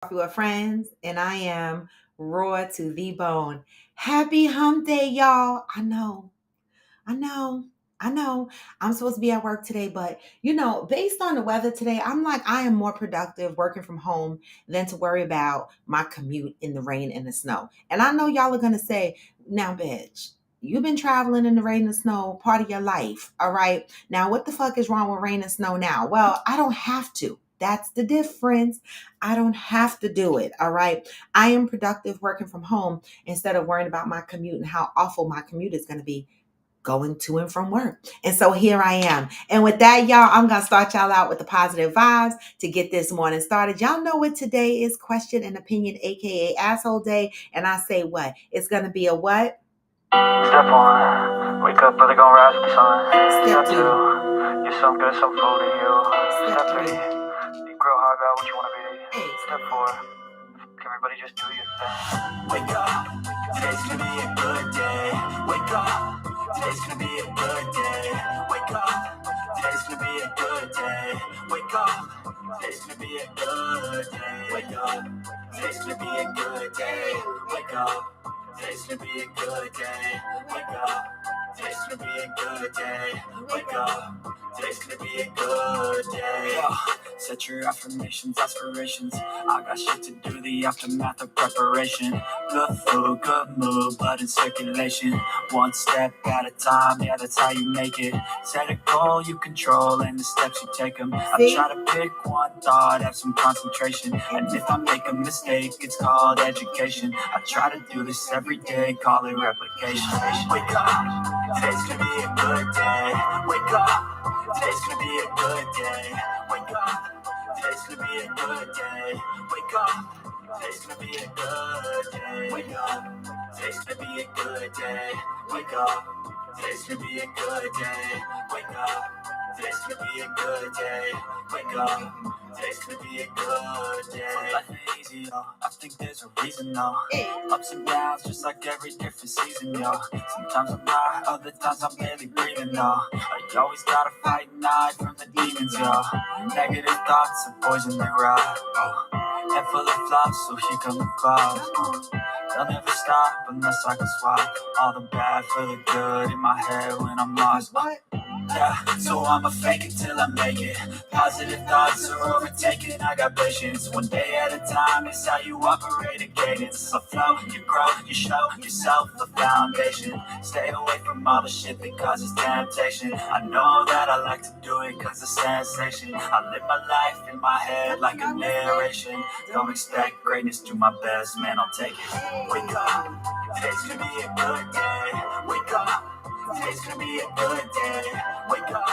Coffee with Friends, and I am raw to the bone. Happy hump day, y'all. I know, I know. I'm supposed to be at work today, but based on the weather today, I'm like, I am more productive working from home than to worry about my commute in the rain and the snow. And I know y'all are going to say, now, bitch, you've been traveling in the rain and snow part of your life. All right. Now, what the fuck is wrong with rain and snow now? Well, I don't have to. That's the difference. I don't have to do it. All right. I am productive working from home instead of worrying about my commute and how awful my commute is going to be going to and from work. And so here I am. And with that, y'all, I'm going to start y'all out with the positive vibes to get this morning started. Y'all know what today is, question and opinion, aka asshole day. And I say what? It's going to be a what? Step one, wake up early, gon' rise with the sun. Step Step two, two, get some good, some food in you. step Step three, three, be real hard about what you wanna be. hey, Step four, everybody just do your thing. Wake up, today's gonna be a good day. Wake up, today's gonna be a good day. Wake up, today's gonna be a good day. Wake up, today's gonna be a good day. Wake up, today's gonna be a good day. Wake up, today's gonna be a good day. Wake up, today's gonna be a good day. Wake up, today's gonna be a good day. Yo, set your affirmations, aspirations. I got shit to do, the aftermath of preparation. Good food, good mood, blood in circulation. One step at a time, yeah, that's how you make it. Set a goal you control and the steps you take them. I try to pick one thought, have some concentration. And if I make a mistake, it's called education. I try to do this every day, call it replication. Wake up, today's gonna be a good day. Wake up, today's gonna be a good day. Wake up, today's gonna be a good day. Wake up, today's gonna be a good day. Wake up, today's gonna be a good day. Wake up, today's gonna be a good day. Wake up, today's gonna be a good day. Wake up, today's gonna be a good day. So life ain't easy, yo. I think there's a reason, though. Ups and downs, just like every different season, yo. Sometimes I'm high, other times I'm barely breathing, yo. I always gotta fight and hide from the demons, yo. Negative thoughts are poison they ride. Head full of flaws, so here come the clouds. They'll never stop unless I can swap all the bad for the good in my head when I'm lost. Yeah, so I'ma fake it till I make it. Positive thoughts are overtaken, I got patience. One day at a time is how you operate a cadence. A flow, you grow, you show yourself a foundation. Stay away from all the shit that causes temptation. I know that I like to do it cause it's sensation. I live my life in my head like a narration. Don't expect greatness, do my best, man, I'll take it. Wake up, today's gonna be a good day. Wake up, today's gonna be a good day. Wake up,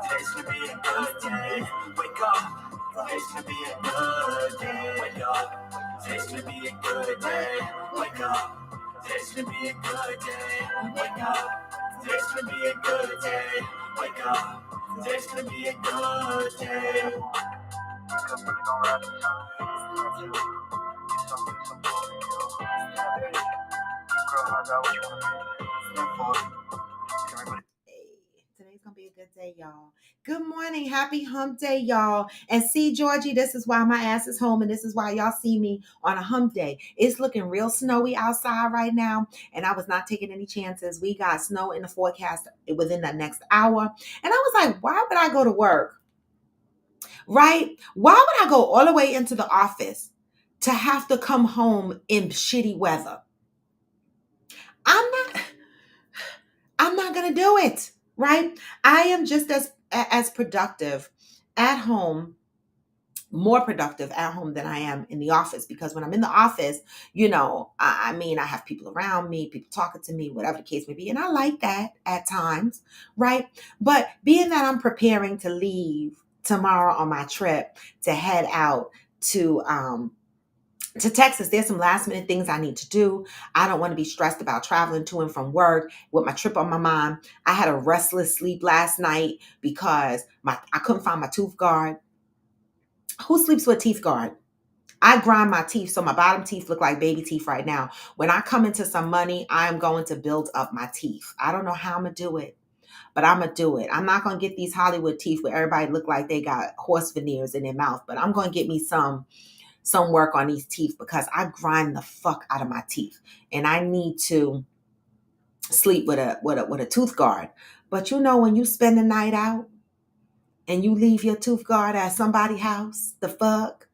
today's gonna be a good day. Wake up, today's gonna be a good day. Wake up, today's gonna be a good day. Wake up, today's gonna be a good day. Wake up, today's gonna be a good day. Wake up, today's gonna be a good day. Wake up, really gonna rise to the sun. Get some food in you. Girl, how's that what you wanna be? Step forward. Everybody. hey, today's gonna be a good day, y'all. Good morning, happy hump day, y'all. And see, Georgie, this is why my ass is home, and this is why y'all see me on a hump day. It's looking real snowy outside right now, and I was not taking any chances. We got snow in the forecast within the next hour, and I was like, why would I go to work? Right? Why would I go all the way into the office to have to come home in shitty weather? I'm not. I'm not going to do it, right? I am just as productive at home, more productive at home than I am in the office, because when I'm in the office, I have people around me, people talking to me, whatever the case may be, and I like that at times, right? But being that I'm preparing to leave tomorrow on my trip to head out to Texas, there's some last minute things I need to do. I don't want to be stressed about traveling to and from work with my trip on my mind. I had a restless sleep last night because I couldn't find my tooth guard. Who sleeps with a teeth guard? I grind my teeth so my bottom teeth look like baby teeth right now. When I come into some money, I'm going to build up my teeth. I don't know how I'm going to do it, but I'm going to do it. I'm not going to get these Hollywood teeth where everybody look like they got horse veneers in their mouth, but I'm going to get me some some work on these teeth because I grind the fuck out of my teeth, and I need to sleep with a tooth guard. But you know, when you spend the night out and you leave your tooth guard at somebody's house, the fuck.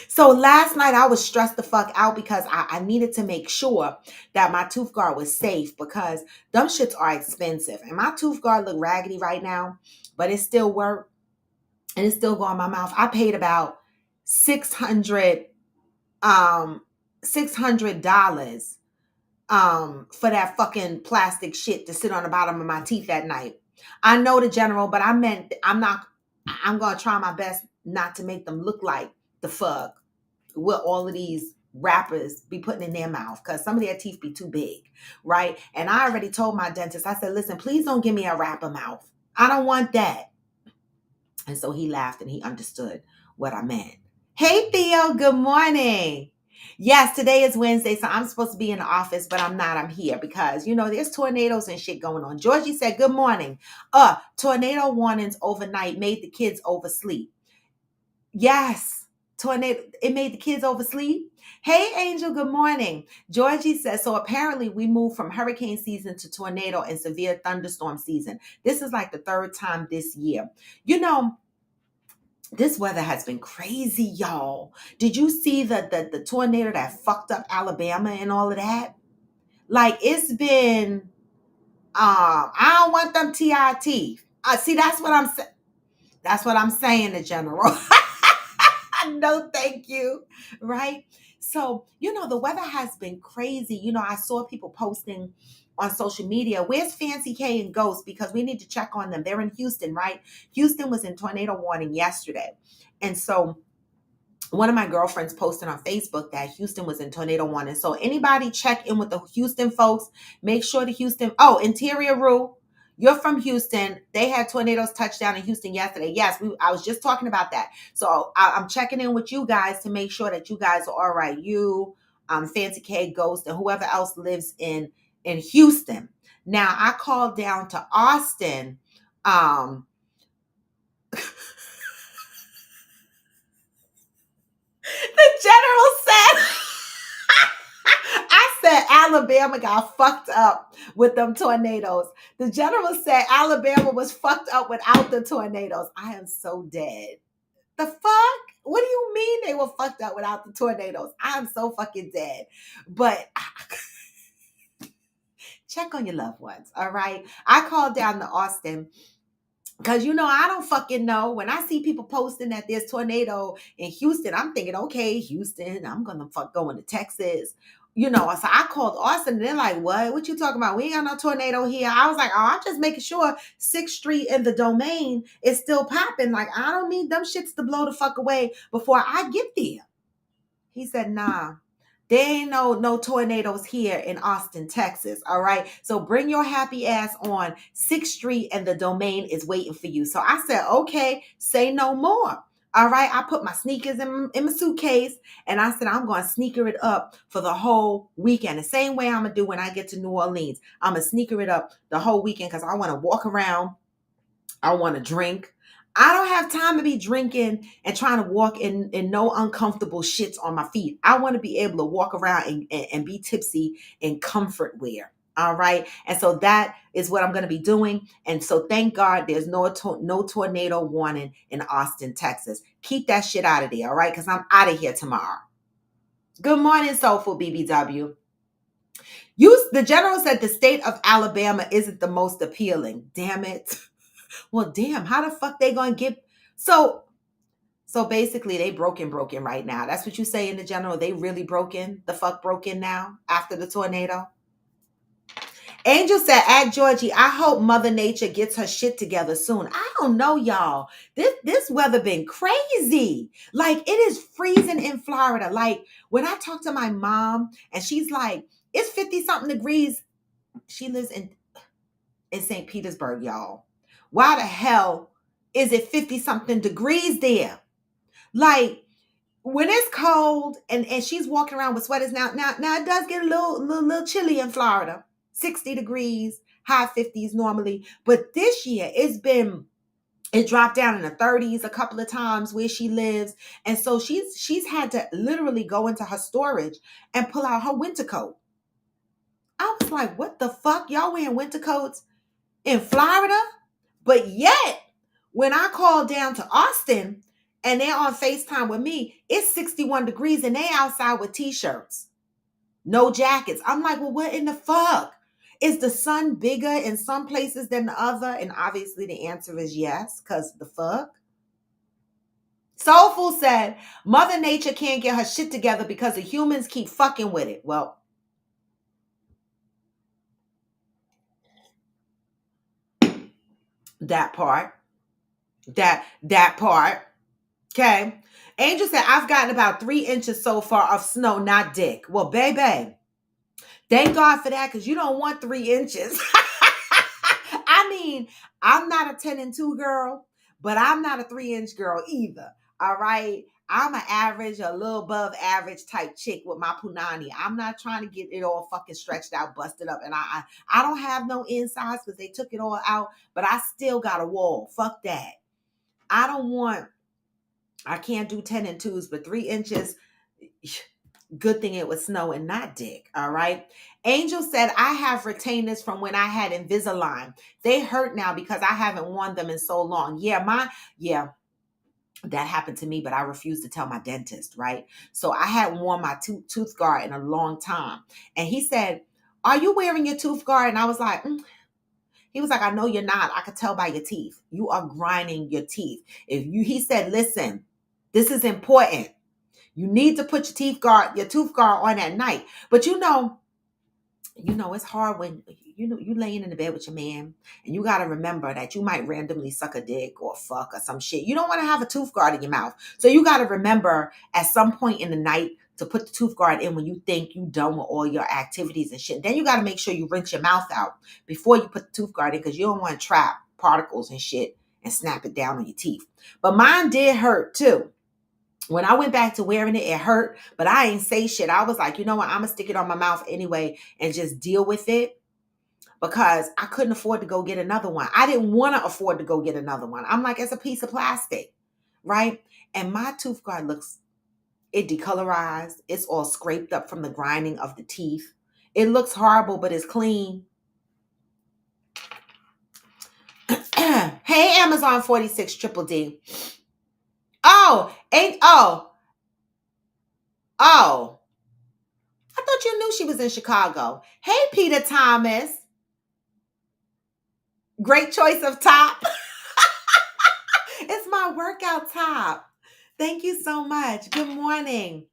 So last night I was stressed the fuck out because I needed to make sure that my tooth guard was safe because them shits are expensive. And my tooth guard look raggedy right now, but it still work and it's still going in my mouth. I paid about $600 $600 for that fucking plastic shit to sit on the bottom of my teeth at night. I know the general, but I'm gonna try my best not to make them look like the fuck what all of these rappers be putting in their mouth because some of their teeth be too big, right? And I already told my dentist, I said, listen, please don't give me a rapper mouth. I don't want that. And so he laughed and he understood what I meant. Hey, Theo, good morning. Yes, today is Wednesday, so I'm supposed to be in the office, but I'm not. I'm here because, there's tornadoes and shit going on. Georgie said, good morning. Tornado warnings overnight made the kids oversleep. Yes, tornado. It made the kids oversleep. Hey, Angel, good morning. Georgie says, so apparently we moved from hurricane season to tornado and severe thunderstorm season. This is like the third time this year. This weather has been crazy, y'all. Did you see the tornado that fucked up Alabama and all of that? Like, it's been, I don't want them TIT. See, that's what I'm saying. That's what I'm saying, the general. No, thank you. Right? So, the weather has been crazy. I saw people posting on social media, where's Fancy K and Ghost? Because we need to check on them. They're in Houston, right? Houston was in tornado warning yesterday. And so one of my girlfriends posted on Facebook that Houston was in tornado warning. So anybody check in with the Houston folks, make sure the Houston, Interior Rule, you're from Houston. They had tornadoes touch down in Houston yesterday. Yes, I was just talking about that. So I'm checking in with you guys to make sure that you guys are all right. You, Fancy K, Ghost, and whoever else lives in Houston. Now, I called down to Austin. The general said, I said Alabama got fucked up with them tornadoes. The general said Alabama was fucked up without the tornadoes. I am so dead. The fuck? What do you mean they were fucked up without the tornadoes? I am so fucking dead. But check on your loved ones, all right? I called down to Austin because, I don't fucking know. When I see people posting that there's tornado in Houston, I'm thinking, okay, Houston, I'm going to fuck going to Texas. So I called Austin and they're like, what you talking about? We ain't got no tornado here. I was like, I'm just making sure 6th Street and the Domain is still popping. Like, I don't need them shits to blow the fuck away before I get there. He said, nah. There ain't no tornadoes here in Austin, Texas. All right. So bring your happy ass on 6th Street and the Domain is waiting for you. So I said, okay, say no more. All right. I put my sneakers in my suitcase and I said, I'm going to sneaker it up for the whole weekend. The same way I'm going to do when I get to New Orleans. I'm going to sneaker it up the whole weekend because I want to walk around. I want to drink. I don't have time to be drinking and trying to walk in no uncomfortable shits on my feet. I want to be able to walk around and be tipsy in comfort wear. All right. And so that is what I'm going to be doing. And so thank God there's no tornado warning in Austin, Texas. Keep that shit out of there. All right. Because I'm out of here tomorrow. Good morning, Soulful BBW. The general said the state of Alabama isn't the most appealing. Damn it. Well, damn, how the fuck they gonna get so basically they broken right now. That's what you say in the general. They really broken now after the tornado. Angel said, at Georgie, I hope Mother Nature gets her shit together soon. I don't know, y'all. This weather been crazy. Like, it is freezing in Florida. Like, when I talk to my mom and she's like, it's 50 something degrees. She lives in St. Petersburg, y'all. Why the hell is it 50 something degrees there? Like, when it's cold and she's walking around with sweaters now it does get a little chilly in Florida. 60 degrees, high 50s normally. But this year it's been It dropped down in the 30s a couple of times where she lives. And so she's had to literally go into her storage and pull out her winter coat. I was like, what the fuck? Y'all wearing winter coats in Florida? But yet, when I called down to Austin and they're on FaceTime with me, it's 61 degrees and they outside with t-shirts, no jackets. I'm like, well, what in the fuck? Is the sun bigger in some places than the other? And obviously the answer is yes, because the fuck? Soulful said, Mother Nature can't get her shit together because the humans keep fucking with it. Well, that part. That part. Okay. Angel said, I've gotten about 3 inches so far of snow, not dick. Well, baby, thank God for that, because you don't want 3 inches. I mean, I'm not a 10 and 2 girl, but I'm not a 3-inch girl either. All right. I'm an average, a little above average type chick with my punani. I'm not trying to get it all fucking stretched out, busted up. And I don't have no insides because they took it all out, but I still got a wall. Fuck that. I can't do 10 and 2s, but 3 inches, good thing it was snow and not dick. All right. Angel said, I have retainers from when I had Invisalign. They hurt now because I haven't worn them in so long. Yeah, that happened to me, but I refused to tell my dentist, right? So I hadn't worn my tooth guard in a long time. And he said, are you wearing your tooth guard? And I was like, He was like, I know you're not. I could tell by your teeth. You are grinding your teeth. He said, listen, this is important. You need to put your tooth guard on at night. But it's hard when you laying in the bed with your man and you got to remember that you might randomly suck a dick or fuck or some shit. You don't want to have a tooth guard in your mouth. So you got to remember at some point in the night to put the tooth guard in when you think you done with all your activities and shit. Then you got to make sure you rinse your mouth out before you put the tooth guard in, because you don't want to trap particles and shit and snap it down on your teeth. But mine did hurt too. When I went back to wearing it, it hurt, but I ain't say shit. I was like, you know what? I'm going to stick it on my mouth anyway and just deal with it, because I couldn't afford to go get another one. I didn't want to afford to go get another one. I'm like, it's a piece of plastic, right? And my tooth guard it decolorized. It's all scraped up from the grinding of the teeth. It looks horrible, but it's clean. Hey, Amazon 46 Triple D. Oh. I thought you knew she was in Chicago. Hey, Peter Thomas. Great choice of top. It's my workout top. Thank you so much. Good morning.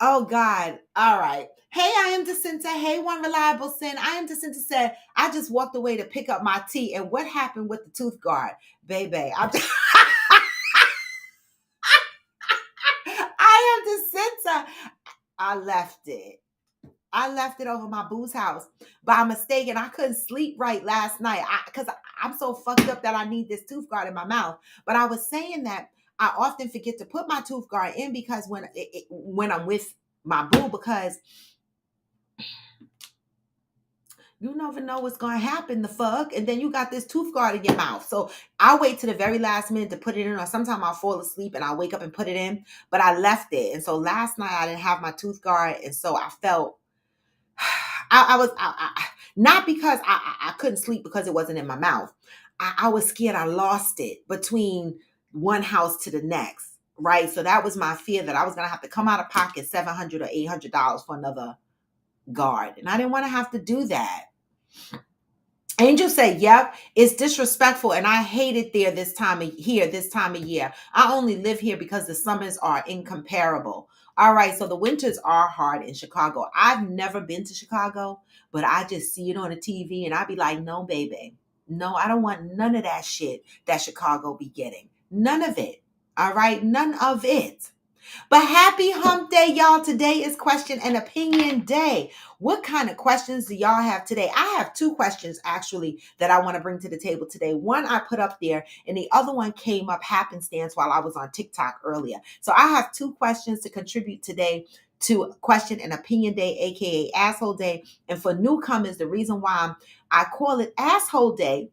Oh, God. All right. Hey, I am Jacinta. Hey, One Reliable Sin. I am Jacinta said, I just walked away to pick up my tea. And what happened with the tooth guard? Baby, I am Jacinta. I left it over my boo's house by mistake, and I couldn't sleep right last night because I'm so fucked up that I need this tooth guard in my mouth. But I was saying that I often forget to put my tooth guard in because when I'm with my boo, because you never know what's going to happen, the fuck. And then you got this tooth guard in your mouth. So I wait to the very last minute to put it in, or sometimes I'll fall asleep and I'll wake up and put it in. But I left it. And so last night I didn't have my tooth guard. And so I felt, I was not because I couldn't sleep because it wasn't in my mouth. I was scared I lost it between one house to the next. Right. So that was my fear, that I was going to have to come out of pocket $700 or $800 for another guard. And I didn't want to have to do that. Angel said, yep, it's disrespectful, and I hate it this time of year. I only live here because the summers are incomparable. All right, so the winters are hard in Chicago. I've never been to Chicago, but I just see it on the TV, and I be like, no, baby. No, I don't want none of that shit that Chicago be getting. None of it. All right, none of it. But happy hump day, y'all. Today is question and opinion day. What kind of questions do y'all have today? I have two questions actually that I want to bring to the table today. One I put up there, and the other one came up happenstance while I was on TikTok earlier. So I have two questions to contribute today to question and opinion day, aka asshole day. And for newcomers, the reason why I call it asshole day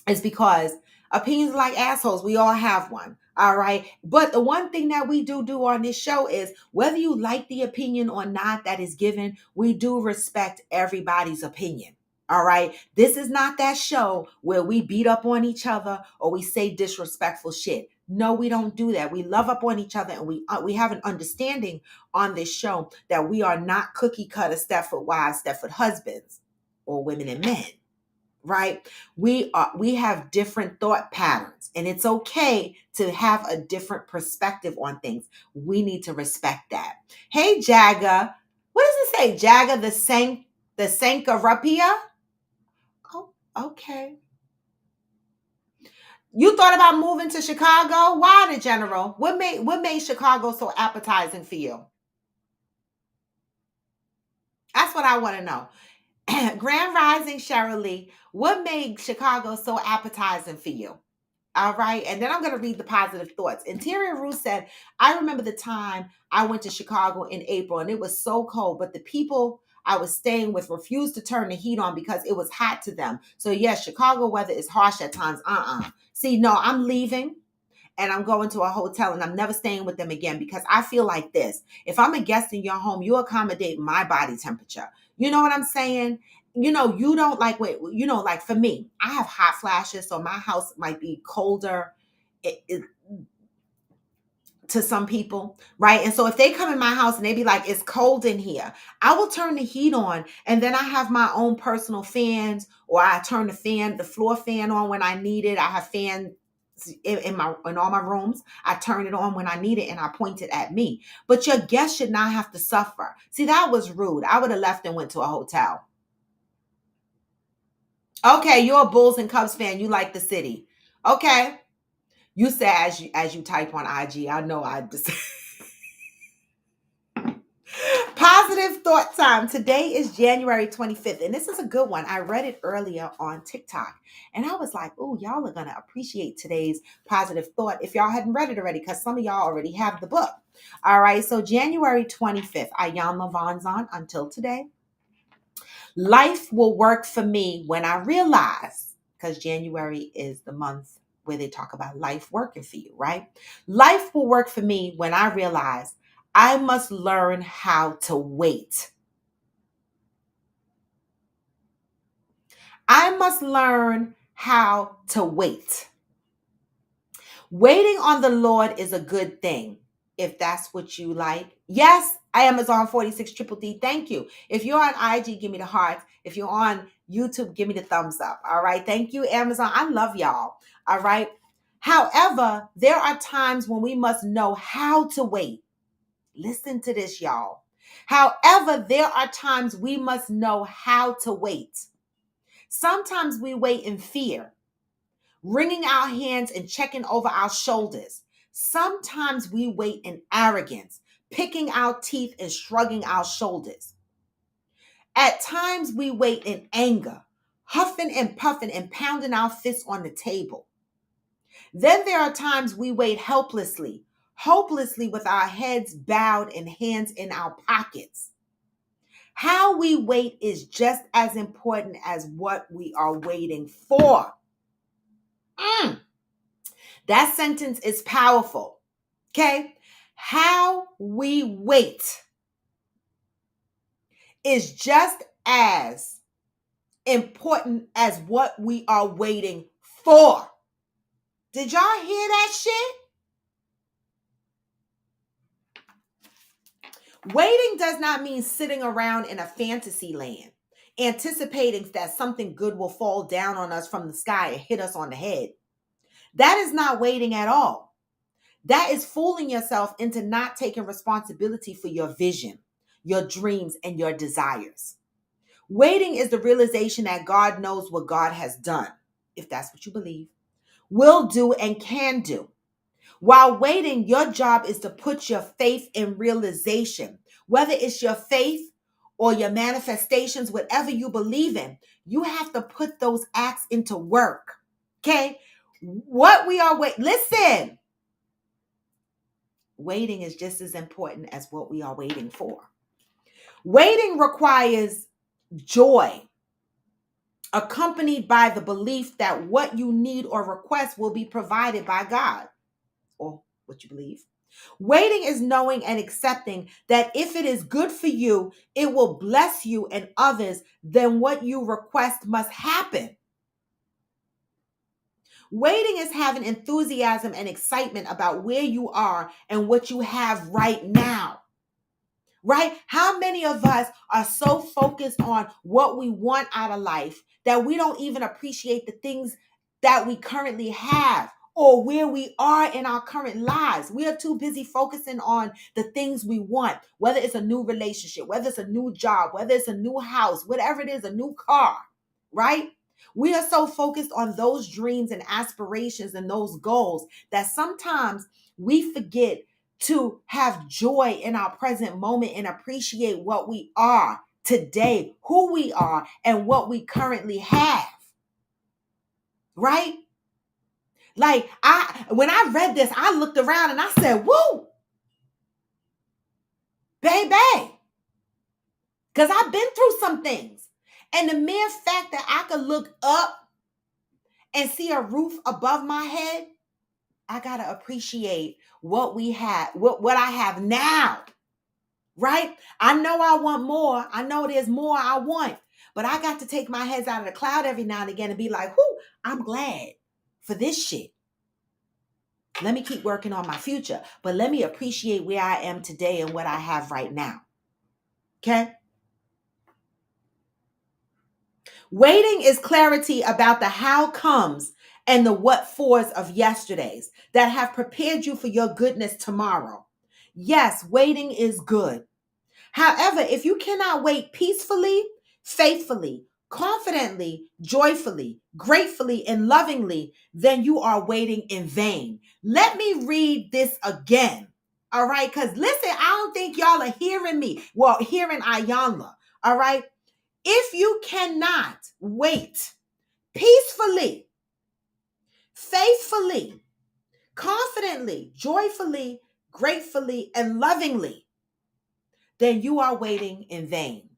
is because Opinions are like assholes. We all have one. All right. But the one thing that we do on this show is whether you like the opinion or not that is given, we do respect everybody's opinion. All right. This is not that show where we beat up on each other or we say disrespectful shit. No, we don't do that. We love up on each other, and we have an understanding on this show that we are not cookie cutter Stepford wives, Stepford husbands, or women and men. Right? We have different thought patterns, and it's okay to have a different perspective on things. We need to respect that. Hey, Jagga. What does it say? Jagga the Sankarapia? Oh, okay. You thought about moving to Chicago? Why, the General? What made Chicago so appetizing for you? That's what I want to know. Grand Rising, Cheryl Lee. What made Chicago so appetizing for you? All right. And then I'm going to read the positive thoughts. Interior Ruth said, I remember the time I went to Chicago in April and it was so cold, but the people I was staying with refused to turn the heat on because it was hot to them. So yes, Chicago weather is harsh at times. See, no, I'm leaving and I'm going to a hotel and I'm never staying with them again because I feel like this. If I'm a guest in your home, you accommodate my body temperature. You know what I'm saying? You don't like, like for me, I have hot flashes, so my house might be colder to some people, right? And so if they come in my house and they be like, it's cold in here, I will turn the heat on, and then I have my own personal fans, or I turn the floor fan on when I need it. I have fans in all my rooms. I turn it on when I need it and I point it at me. But your guests should not have to suffer. See, that was rude. I would have left and went to a hotel. Okay, you're a Bulls and Cubs fan. You like the city. Okay. You said as you type on IG, I know I just positive thought time. Today is January 25th, and this is a good one. I read it earlier on TikTok, and I was like, oh, y'all are going to appreciate today's positive thought if y'all hadn't read it already, because some of y'all already have the book. All right, so January 25th, Iyanla Vanzant, until today. Life will work for me when I realize, because January is the month where they talk about life working for you, right? Life will work for me when I realize I must learn how to wait. I must learn how to wait. Waiting on the Lord is a good thing, if that's what you like. Yes, Amazon 46 Triple D, thank you. If you're on IG, give me the hearts. If you're on YouTube, give me the thumbs up. All right. Thank you, Amazon. I love y'all. All right. However, there are times when we must know how to wait. Listen to this, y'all. However, there are times we must know how to wait. Sometimes we wait in fear, wringing our hands and checking over our shoulders. Sometimes we wait in arrogance, picking our teeth and shrugging our shoulders. At times we wait in anger, huffing and puffing and pounding our fists on the table. Then there are times we wait helplessly, hopelessly with our heads bowed and hands in our pockets. How we wait is just as important as what we are waiting for. That sentence is powerful. Okay? How we wait is just as important as what we are waiting for. Did y'all hear that shit? Waiting does not mean sitting around in a fantasy land, anticipating that something good will fall down on us from the sky and hit us on the head. That is not waiting at all. That is fooling yourself into not taking responsibility for your vision, your dreams, and your desires. Waiting is the realization that God knows what God has done, if that's what you believe, will do, and can do. While waiting, your job is to put your faith in realization. Whether it's your faith or your manifestations, whatever you believe in, you have to put those acts into work. Okay? What we are waiting, listen. Waiting is just as important as what we are waiting for. Waiting requires joy. accompanied by the belief that what you need or request will be provided by God, or what you believe. Waiting is knowing and accepting that if it is good for you, it will bless you and others, then what you request must happen. Waiting is having enthusiasm and excitement about where you are and what you have right now. Right? How many of us are so focused on what we want out of life that we don't even appreciate the things that we currently have or where we are in our current lives? We are too busy focusing on the things we want, whether it's a new relationship, whether it's a new job, whether it's a new house, whatever it is, a new car, right? We are so focused on those dreams and aspirations and those goals that sometimes we forget to have joy in our present moment and appreciate what we are today, who we are, and what we currently have. Right? Like when I read this, I looked around and I said, "Woo, baby," because I've been through some things, and the mere fact that I could look up and see a roof above my head, I gotta appreciate what we have, what I have now. Right? I know I want more. I know there's more I want. But I got to take my heads out of the cloud every now and again and be like, whoo, I'm glad for this shit. Let me keep working on my future. But let me appreciate where I am today and what I have right now. Okay? Waiting is clarity about the how comes and the what fors of yesterdays that have prepared you for your goodness tomorrow. Yes, waiting is good. However, if you cannot wait peacefully, faithfully, confidently, joyfully, gratefully, and lovingly, then you are waiting in vain. Let me read this again. All right, because listen, I don't think y'all are hearing me. Well, hearing Iyanla. All right. If you cannot wait peacefully, faithfully, confidently, joyfully, gratefully, and lovingly, then you are waiting in vain.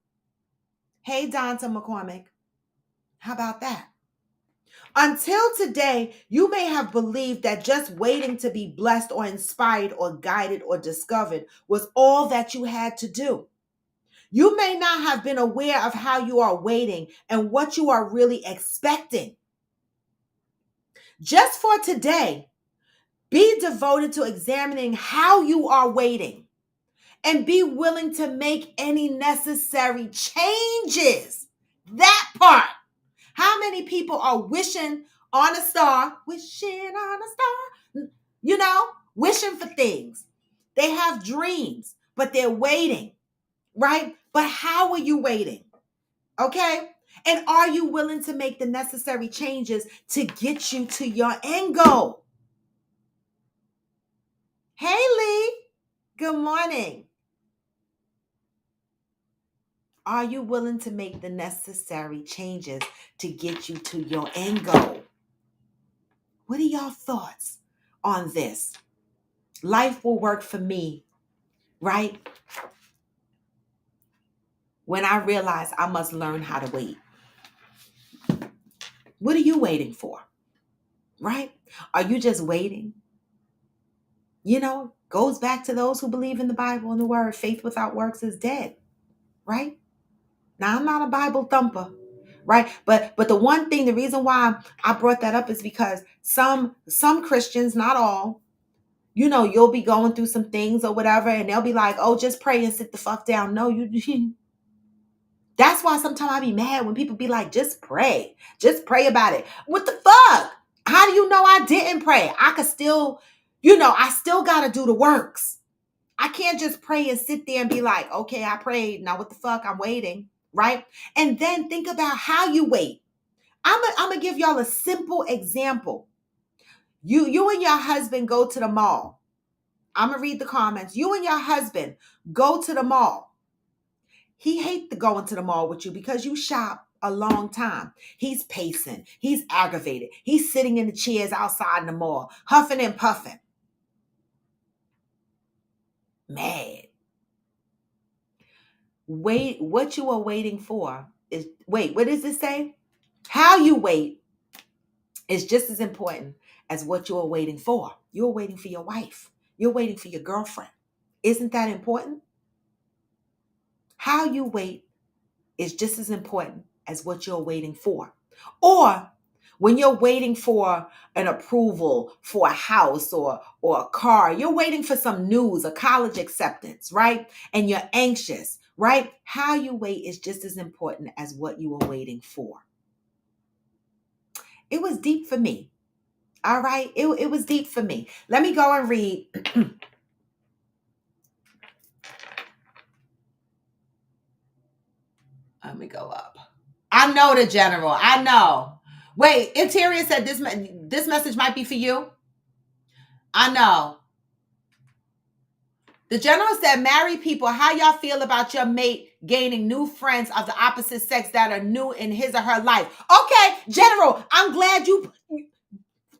Hey, Donta McCormick, how about that? Until today, you may have believed that just waiting to be blessed or inspired or guided or discovered was all that you had to do. You may not have been aware of how you are waiting and what you are really expecting. Just for today, be devoted to examining how you are waiting and be willing to make any necessary changes. That part. How many people are wishing on a star, wishing for things? They have dreams, but they're waiting, right? But how are you waiting? Okay? And are you willing to make the necessary changes to get you to your end goal? Hey, Lee. Good morning. Are you willing to make the necessary changes to get you to your end goal? What are y'all thoughts on this? Life will work for me, right? When I realize I must learn how to wait. What are you waiting for? Right? Are you just waiting? Goes back to those who believe in the Bible and the word, faith without works is dead, right? Now, I'm not a Bible thumper, right? But the one thing, the reason why I brought that up is because some Christians, not all, you'll be going through some things or whatever, and they'll be like, oh, just pray and sit the fuck down. No, you that's why sometimes I be mad when people be like, just pray about it. What the fuck? How do you know I didn't pray? I could still, I still got to do the works. I can't just pray and sit there and be like, okay, I prayed. Now what the fuck? I'm waiting, right? And then think about how you wait. I'm going to give y'all a simple example. You and your husband go to the mall. I'm going to read the comments. You and your husband go to the mall. He hates to go into the mall with you because you shop a long time. He's pacing. He's aggravated. He's sitting in the chairs outside in the mall, huffing and puffing. Mad. Wait, what you are waiting for is, what does it say? How you wait is just as important as what you are waiting for. You're waiting for your wife. You're waiting for your girlfriend. Isn't that important? How you wait is just as important as what you're waiting for. Or when you're waiting for an approval for a house or a car, you're waiting for some news, a college acceptance, right? And you're anxious, right? How you wait is just as important as what you are waiting for. It was deep for me. All right. It was deep for me. Let me go and read. Let me go up. I know the general. I know. Wait, Interior said this message might be for you. I know. The general said, married people, how y'all feel about your mate gaining new friends of the opposite sex that are new in his or her life? Okay, general, I'm glad you,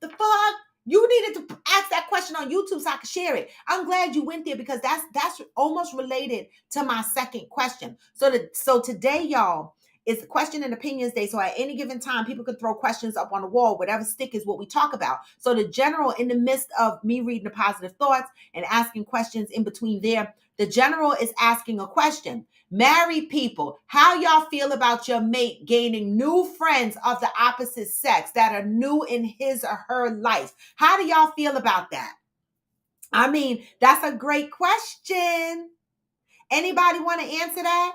the fuck? You needed to ask that question on YouTube so I could share it. I'm glad you went there because that's almost related to my second question. So today, y'all, is question and opinions day. So at any given time, people could throw questions up on the wall. Whatever stick is what we talk about. So the general, in the midst of me reading the positive thoughts and asking questions in between there, the general is asking a question. Married people, how y'all feel about your mate gaining new friends of the opposite sex that are new in his or her life? How do y'all feel about that? I mean, that's a great question. Anybody want to answer that?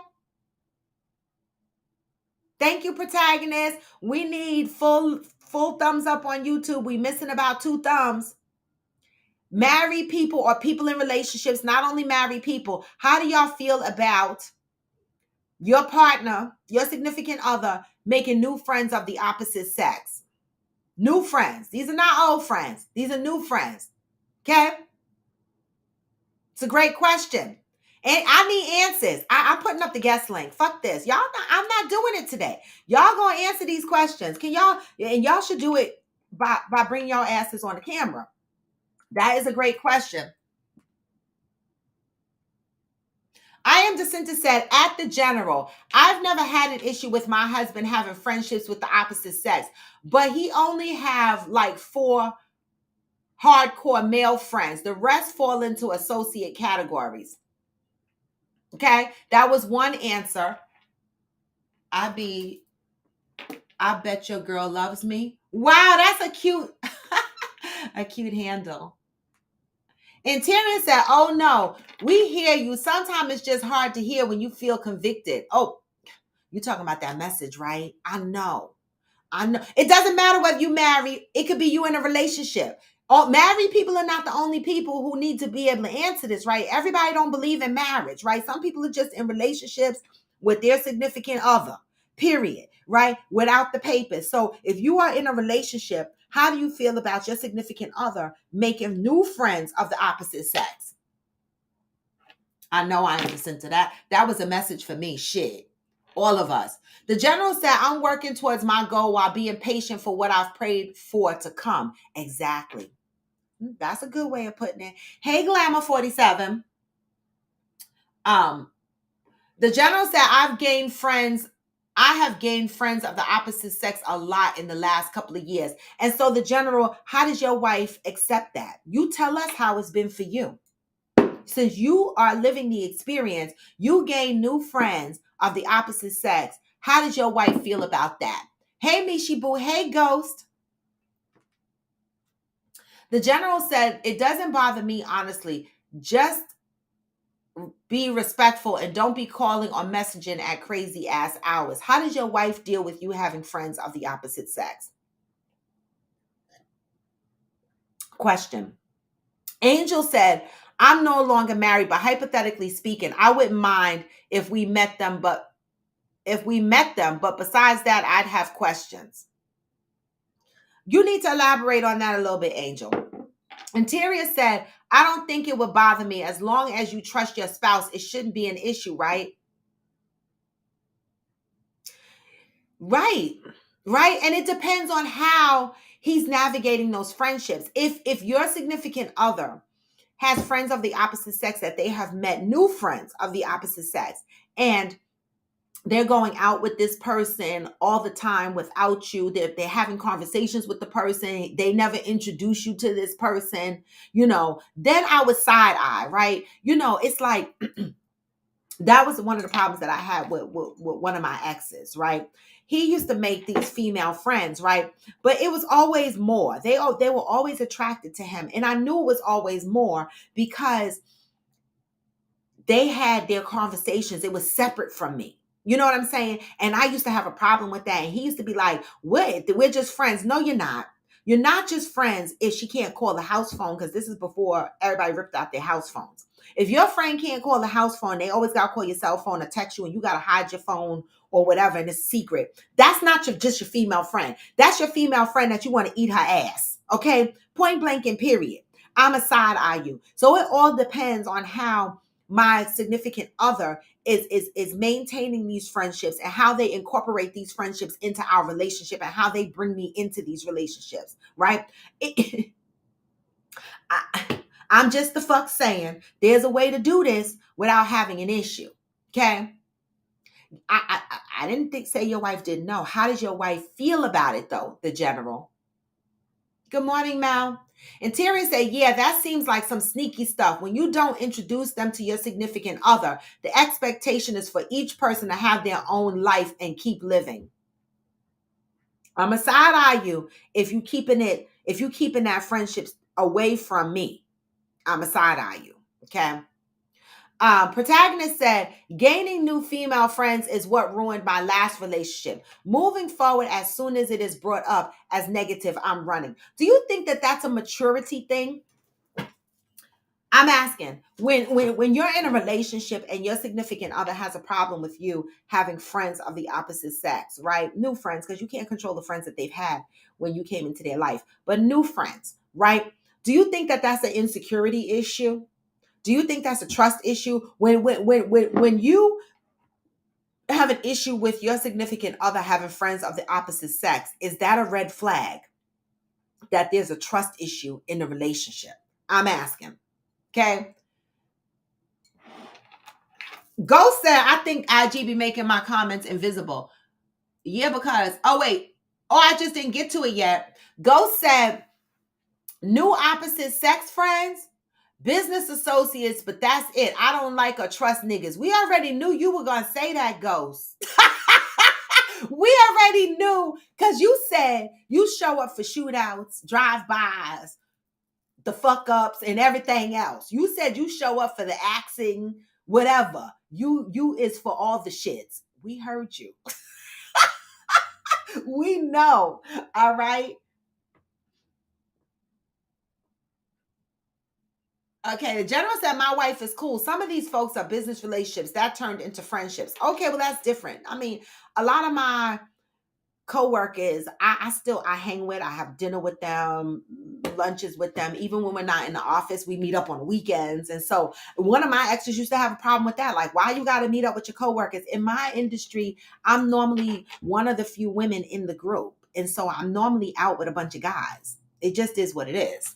Thank you, protagonist. We need full thumbs up on YouTube. We missing about 2 thumbs. Married people or people in relationships, not only married people, how do y'all feel about your partner, your significant other, making new friends of the opposite sex? New friends. These are not old friends. These are new friends. Okay? It's a great question. And I need answers. I'm putting up the guest link. Fuck this. I'm not doing it today. Y'all gonna answer these questions. Can y'all, and y'all should do it by bringing y'all asses on the camera. That is a great question. I am Jacinta said, at the general, I've never had an issue with my husband having friendships with the opposite sex, but he only have like 4 hardcore male friends. The rest fall into associate categories. Okay, that was one answer. I bet your girl loves me. Wow, that's a cute, a cute handle. Interior said, oh no, we hear you. Sometimes it's just hard to hear when you feel convicted. Oh, you talking about that message, right? I know. It doesn't matter whether you marry. It could be you in a relationship. All married people are not the only people who need to be able to answer this, right? Everybody don't believe in marriage, right? Some people are just in relationships with their significant other, period, right? Without the papers. So if you are in a relationship, how do you feel about your significant other making new friends of the opposite sex? I know I am listening to that. That was a message for me. Shit. All of us. The general said, I'm working towards my goal while being patient for what I've prayed for to come. Exactly. That's a good way of putting it. Hey, Glamour 47. The general said, I have gained friends of the opposite sex a lot in the last couple of years. And so the general, how does your wife accept that? You tell us how it's been for you. Since you are living the experience, you gain new friends of the opposite sex. How does your wife feel about that? Hey, Mishi Boo. Hey, Ghost. The general said, it doesn't bother me, honestly. Just be respectful and don't be calling or messaging at crazy ass hours. How does your wife deal with you having friends of the opposite sex? Question. Angel said, I'm no longer married, but hypothetically speaking, I wouldn't mind if we met them, but besides that, I'd have questions. You need to elaborate on that a little bit, Angel. Interior said, I don't think it would bother me as long as you trust your spouse. It shouldn't be an issue, right? Right. And it depends on how he's navigating those friendships. If your significant other has friends of the opposite sex that they have met new friends of the opposite sex, and they're going out with this person all the time without you. They're having conversations with the person. They never introduce you to this person, then I would side eye, right? It's like that was one of the problems that I had with one of my exes, right? He used to make these female friends, right? But it was always more. They were always attracted to him. And I knew it was always more because they had their conversations. It was separate from me. You know what I'm saying? And I used to have a problem with that. And he used to be like, "What? We're just friends." No, you're not. You're not just friends if she can't call the house phone, because this is before everybody ripped out their house phones. If your friend can't call the house phone, they always got to call your cell phone or text you, and you got to hide your phone or whatever, and it's secret. That's not just your female friend. That's your female friend that you want to eat her ass. Okay? Point blank and period. I'm a side eye you. So it all depends on how my significant other is maintaining these friendships and how they incorporate these friendships into our relationship and how they bring me into these relationships, right? I'm just the fuck saying there's a way to do this without having an issue. Okay. I didn't say your wife didn't know. How does your wife feel about it though? The general. Good morning, Mal. And Terry said, yeah, that seems like some sneaky stuff. When you don't introduce them to your significant other, the expectation is for each person to have their own life and keep living. I'm a side eye you if you keeping that friendship away from me. I'm a side eye you. Okay. Protagonist said, gaining new female friends is what ruined my last relationship. Moving forward, as soon as it is brought up as negative, I'm running. Do you think that that's a maturity thing? I'm asking, when you're in a relationship and your significant other has a problem with you having friends of the opposite sex, right? New friends, because you can't control the friends that they've had when you came into their life, but new friends, right? Do you think that that's an insecurity issue? Do you think that's a trust issue? When you have an issue with your significant other having friends of the opposite sex, is that a red flag that there's a trust issue in the relationship? I'm asking. Okay. Ghost said, I think IG be making my comments invisible. Yeah, because, oh, wait. Oh, I just didn't get to it yet. Ghost said, new opposite sex friends, business associates, but that's it. I don't like or trust niggas. We already knew you were going to say that, Ghost. We already knew because you said you show up for shootouts, drive-bys, the fuck ups, and everything else. You said you show up for the axing, whatever. You is for all the shits. We heard you. We know. All right. Okay, the general said my wife is cool. Some of these folks are business relationships that turned into friendships. Okay, well, that's different. I mean, a lot of my co-workers I hang with. I have dinner with them, lunches with them. Even when we're not in the office, we meet up on the weekends. And so one of my exes used to have a problem with that. Like, why you got to meet up with your co-workers? In my industry, I'm normally one of the few women in the group. And so I'm normally out with a bunch of guys. It just is what it is.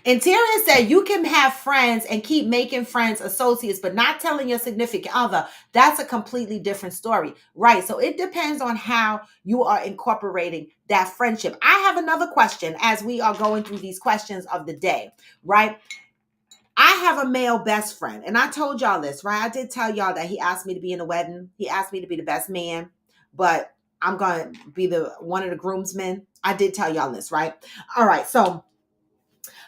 Interior said you can have friends and keep making friends, associates, but not telling your significant other. That's a completely different story. Right. So it depends on how you are incorporating that friendship. I have another question as we are going through these questions of the day, right? I have a male best friend, and I told y'all this, right? I did tell y'all that he asked me to be in a wedding. He asked me to be the best man, but I'm going to be one of the groomsmen. I did tell y'all this, right? All right. So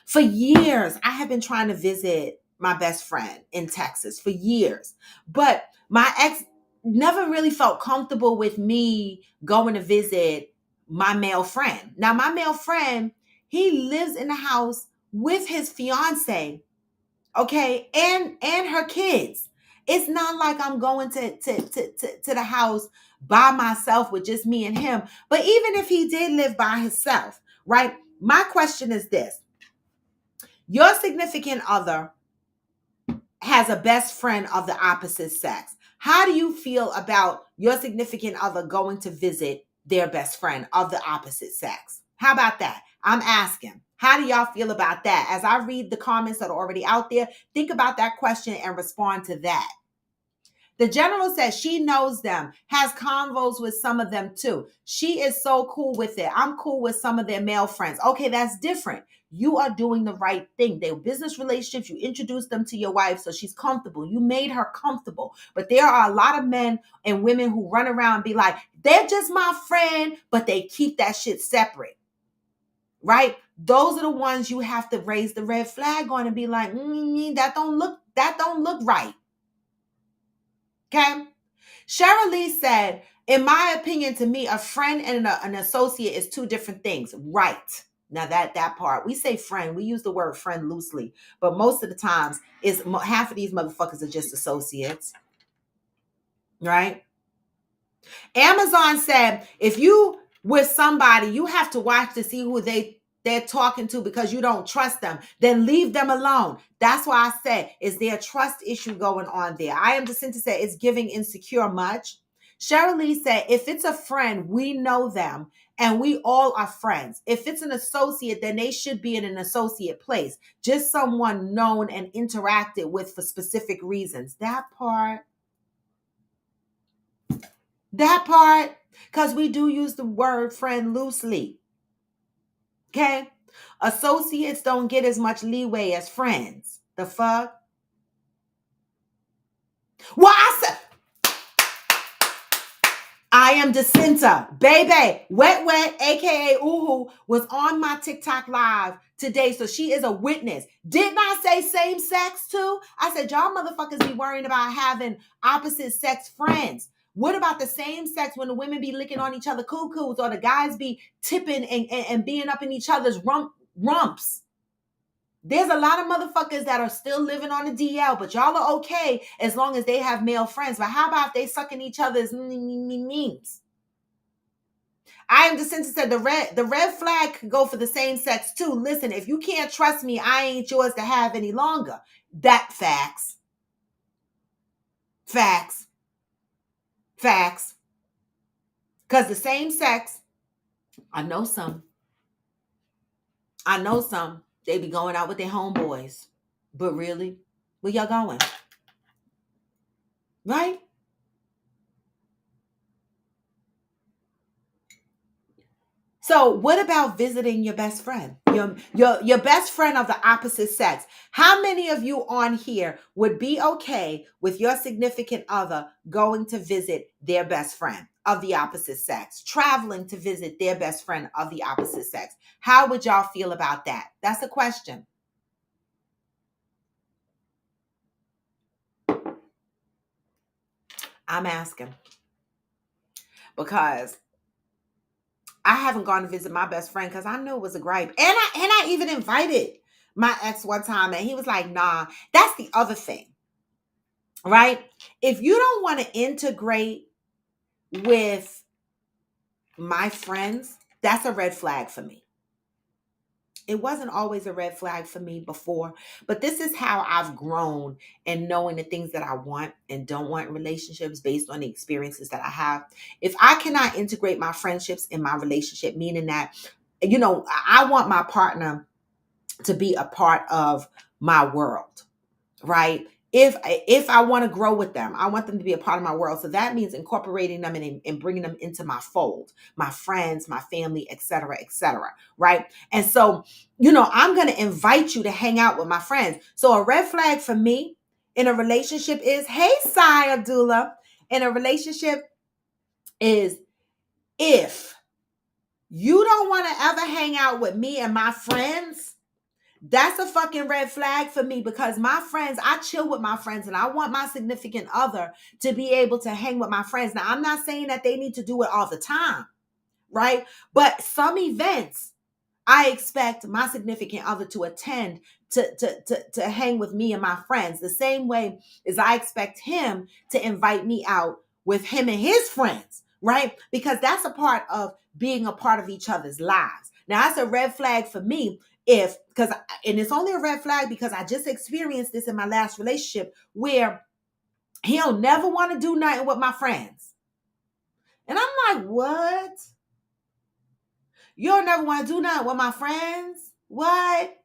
for years, I have been trying to visit my best friend in Texas for years, but my ex never really felt comfortable with me going to visit my male friend. Now, my male friend, he lives in the house with his fiance, okay, and her kids. It's not like I'm going to the house by myself with just me and him. But even if he did live by himself, right? My question is this. Your significant other has a best friend of the opposite sex. How do you feel about your significant other going to visit their best friend of the opposite sex? How about that? I'm asking. How do y'all feel about that? As I read the comments that are already out there, think about that question and respond to that. The general says she knows them, has convos with some of them too. She is so cool with it. I'm cool with some of their male friends. Okay, that's different. You are doing the right thing. They're business relationships. You introduced them to your wife so she's comfortable. You made her comfortable. But there are a lot of men and women who run around and be like, they're just my friend, but they keep that shit separate. Right? Those are the ones you have to raise the red flag on and be like, that don't look right. Okay? Cheryl Lee said, in my opinion, to me, a friend and an associate is two different things. Right. Now that part, we say friend, we use the word friend loosely, but most of the times is half of these motherfuckers are just associates. Right? Amazon said, if you with somebody, you have to watch to see who they're talking to because you don't trust them, then leave them alone. That's why I said, is there a trust issue going on there? I am Jacinta said, is giving insecure much? Cheryl Lee said, if it's a friend, we know them and we all are friends. If it's an associate, then they should be in an associate place. Just someone known and interacted with for specific reasons. That part, because we do use the word friend loosely. Okay? Associates don't get as much leeway as friends. The fuck? Well, I am Jacinta. Baby, Wet, aka Uhu, was on my TikTok live today. So she is a witness. Didn't I say same sex too? I said, y'all motherfuckers be worrying about having opposite sex friends. What about the same sex when the women be licking on each other cuckoos or the guys be tipping and being up in each other's rumps? There's a lot of motherfuckers that are still living on the DL, but y'all are okay as long as they have male friends. But how about if they sucking each other's memes? I am Jacinta said the red flag could go for the same sex too. Listen, if you can't trust me, I ain't yours to have any longer. That facts. Facts. Facts. Because the same sex, I know some. They be going out with their homeboys. But really, where y'all going? Right? So what about visiting your best friend? Your best friend of the opposite sex. How many of you on here would be okay with your significant other going to visit their best friend of the opposite sex, traveling to visit their best friend of the opposite sex? How would y'all feel about that? That's a question. I'm asking because I haven't gone to visit my best friend because I knew it was a gripe. And I even invited my ex one time and he was like, nah. That's the other thing, right? If you don't want to integrate with my friends, that's a red flag for me. It wasn't always a red flag for me before, but this is how I've grown and knowing the things that I want and don't want in relationships based on the experiences that I have. If I cannot integrate my friendships in my relationship, meaning that, I want my partner to be a part of my world, right? If I want to grow with them, I want them to be a part of my world. So that means incorporating them and bringing them into my fold, my friends, my family, et cetera, right? And so, I'm going to invite you to hang out with my friends. So a red flag for me in a relationship is, hey, Sai Abdullah, in a relationship is if you don't want to ever hang out with me and my friends, that's a fucking red flag for me because my friends, I chill with my friends and I want my significant other to be able to hang with my friends. Now, I'm not saying that they need to do it all the time, right? But some events, I expect my significant other to attend to hang with me and my friends the same way as I expect him to invite me out with him and his friends, right? Because that's a part of being a part of each other's lives. Now, that's a red flag for me and it's only a red flag because I just experienced this in my last relationship where he'll never want to do nothing with my friends. And I'm like, what? You'll never want to do nothing with my friends? What?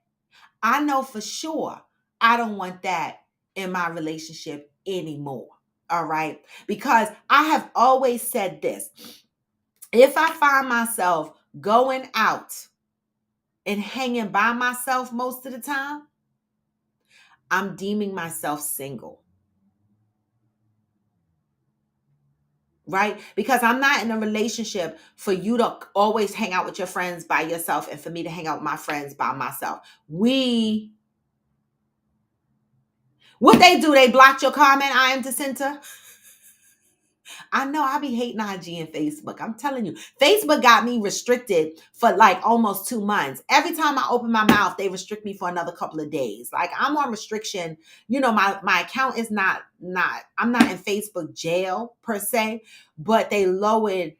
I know for sure I don't want that in my relationship anymore. All right. Because I have always said this. If I find myself going out and hanging by myself most of the time, I'm deeming myself single. Right? Because I'm not in a relationship for you to always hang out with your friends by yourself and for me to hang out with my friends by myself. What they do, they blocked your comment, I am Jacinta. I know I be hating IG and Facebook. I'm telling you, Facebook got me restricted for like almost 2 months. Every time I open my mouth, they restrict me for another couple of days. Like I'm on restriction. You know, my account is I'm not in Facebook jail per se, but they lowered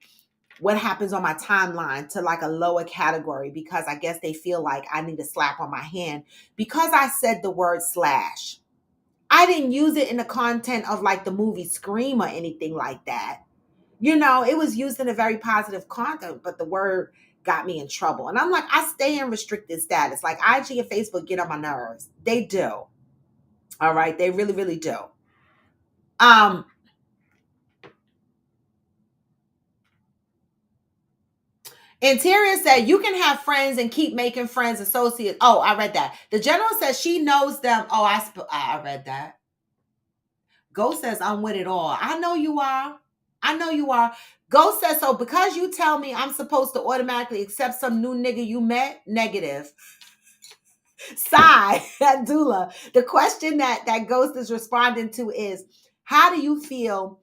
what happens on my timeline to like a lower category because I guess they feel like I need a slap on my hand because I said the word slash. I didn't use it in the content of like the movie Scream or anything like that. You know, it was used in a very positive content, but the word got me in trouble. And I'm like, I stay in restricted status. Like IG and Facebook get on my nerves. They do. All right. They really, really do. Um, Interior said you can have friends and keep making friends associates. Oh, I read that. The general says she knows them. Oh, I read that. Ghost says I'm with it all. I know you are. I know you are. Ghost says so because you tell me I'm supposed to automatically accept some new nigga you met. Negative. Sigh, Dula. The question that Ghost is responding to is, how do you feel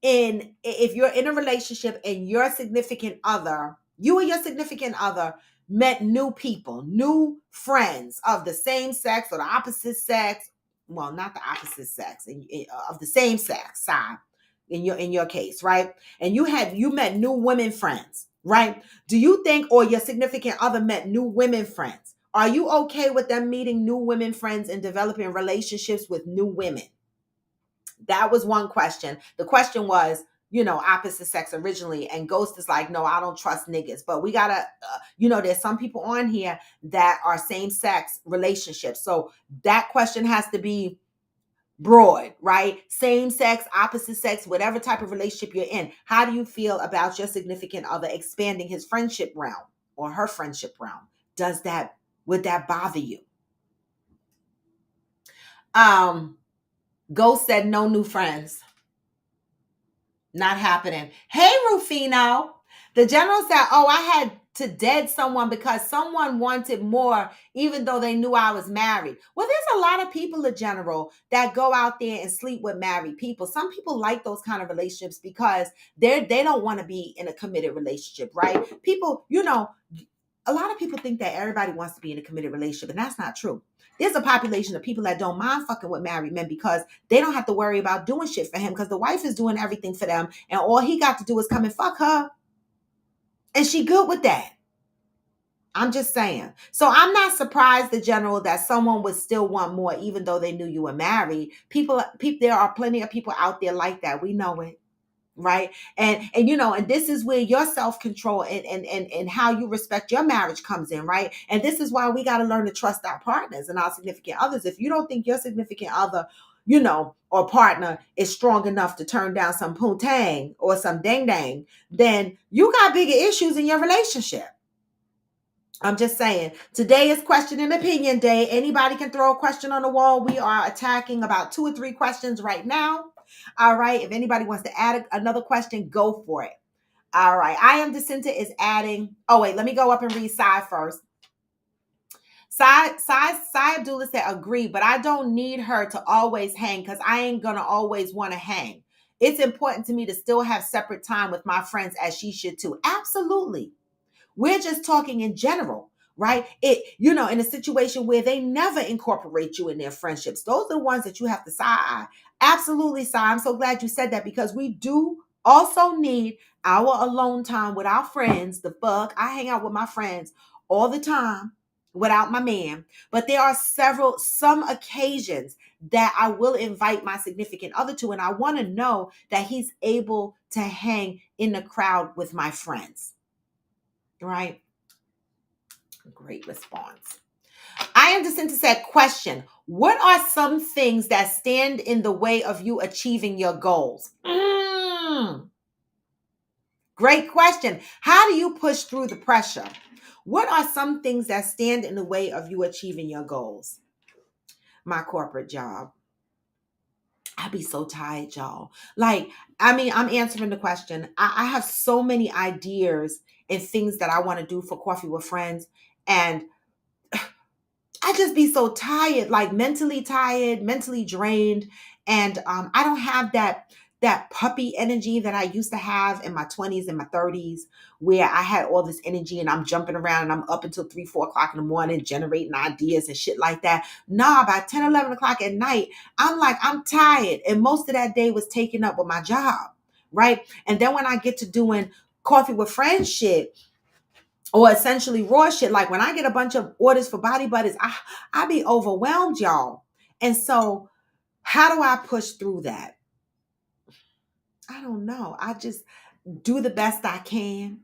if you're in a relationship and your significant other, you and your significant other met new people, new friends of the same sex or the opposite sex, well, not the opposite sex, of the same sex side in your case, right? And you met new women friends, right? Do you think, or your significant other met new women friends? Are you okay with them meeting new women friends and developing relationships with new women? That was one question. The question was, opposite sex originally. And Ghost is like, no, I don't trust niggas. But we got to, there's some people on here that are same sex relationships. So that question has to be broad, right? Same sex, opposite sex, whatever type of relationship you're in. How do you feel about your significant other expanding his friendship realm or her friendship realm? Would that bother you? Ghost said no new friends. Not happening. Hey, Rufino. The general said, oh, I had to dead someone because someone wanted more, even though they knew I was married. Well, there's a lot of people, the general, that go out there and sleep with married people. Some people like those kind of relationships because they don't want to be in a committed relationship, right? People, a lot of people think that everybody wants to be in a committed relationship, and that's not true. There's a population of people that don't mind fucking with married men because they don't have to worry about doing shit for him because the wife is doing everything for them, and all he got to do is come and fuck her. And she good with that. I'm just saying. So I'm not surprised, the general, that someone would still want more, even though they knew you were married. People, there are plenty of people out there like that. We know it. Right. And this is where your self-control and how you respect your marriage comes in, right? And this is why we got to learn to trust our partners and our significant others. If you don't think your significant other, or partner is strong enough to turn down some poontang or some dang dang, then you got bigger issues in your relationship. I'm just saying, today is question and opinion day. Anybody can throw a question on the wall. We are attacking about 2 or 3 questions right now. All right. If anybody wants to add another question, go for it. All right. I am Jacinta is adding. Oh, wait, let me go up and read Sai first. Sai Abdullah said, agree, but I don't need her to always hang because I ain't going to always want to hang. It's important to me to still have separate time with my friends as she should too. Absolutely. We're just talking in general, right? In a situation where they never incorporate you in their friendships. Those are the ones that you have to side. Absolutely, Sai. I'm so glad you said that because we do also need our alone time with our friends. The fuck, I hang out with my friends all the time without my man. But there are some occasions that I will invite my significant other to, and I want to know that he's able to hang in the crowd with my friends. Right? Great response. I Anderson said, question, what are some things that stand in the way of you achieving your goals? Great question. How do you push through the pressure? What are some things that stand in the way of you achieving your goals? My corporate job. I'd be so tired, y'all. Like, I mean, I'm answering the question. I have so many ideas and things that I want to do for Coffee with Friends. And I just be so tired, like mentally tired, mentally drained. And I don't have that puppy energy that I used to have in my 20s and my 30s, where I had all this energy and I'm jumping around and I'm up until 3, 4 o'clock in the morning generating ideas and shit like that. Nah, by 10, 11 o'clock at night, I'm like, I'm tired. And most of that day was taken up with my job, right? And then when I get to doing Coffee with Friends shit, or essentially raw shit, like when I get a bunch of orders for body butters, I be overwhelmed, y'all. And so how do I push through that? I don't know. I just do the best I can.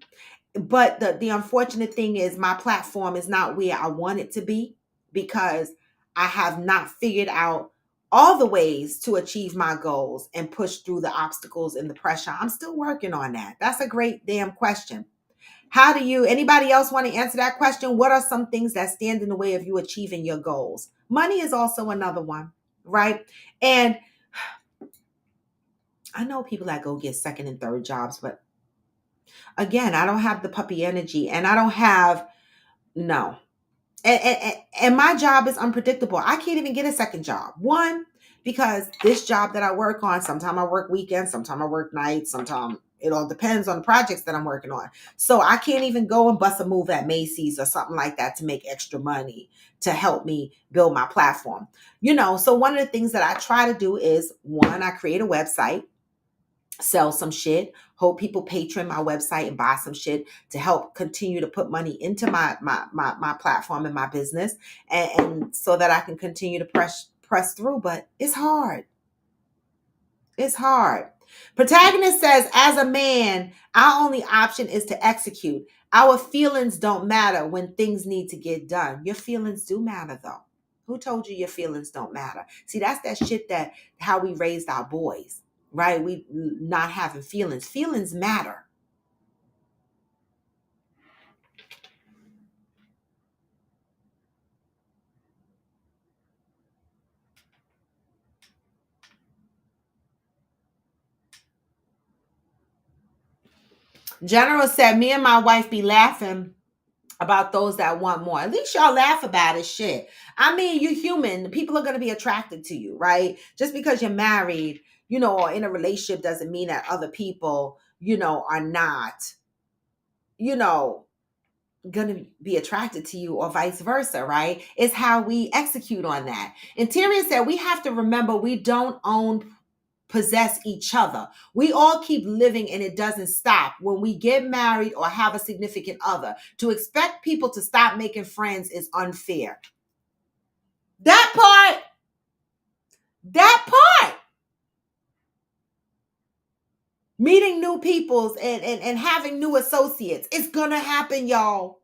But the unfortunate thing is my platform is not where I want it to be, because I have not figured out all the ways to achieve my goals and push through the obstacles and the pressure. I'm still working on that. That's a great damn question. How do you, anybody else want to answer that question? What are some things that stand in the way of you achieving your goals? Money is also another one, right? And I know people that go get second and third jobs, but again, I don't have the puppy energy, and I don't have, no. And my job is unpredictable. I can't even get a second job. One, because this job that I work on, sometimes I work weekends, sometimes I work nights, sometimes it all depends on the projects that I'm working on. So I can't even go and bust a move at Macy's or something like that to make extra money to help me build my platform. So one of the things that I try to do is, one, I create a website, sell some shit, hope people patron my website and buy some shit to help continue to put money into my platform and my business, and so that I can continue to press through. But it's hard. It's hard. Protagonist says, as a man, our only option is to execute. Our feelings don't matter when things need to get done. Your feelings do matter, though. Who told you your feelings don't matter? See, that's that shit, that how we raised our boys, right? We not having feelings. Feelings matter. General said, me and my wife be laughing about those that want more. At least y'all laugh about it. Shit. I mean, you're human. People are going to be attracted to you, right? Just because you're married, or in a relationship, doesn't mean that other people, are not, you know, going to be attracted to you, or vice versa, right? It's how we execute on that. Interior said, we have to remember we don't possess each other. We all keep living, and it doesn't stop when we get married or have a significant other. To expect people to stop making friends is unfair. That part, meeting new peoples and having new associates, it's gonna happen, y'all.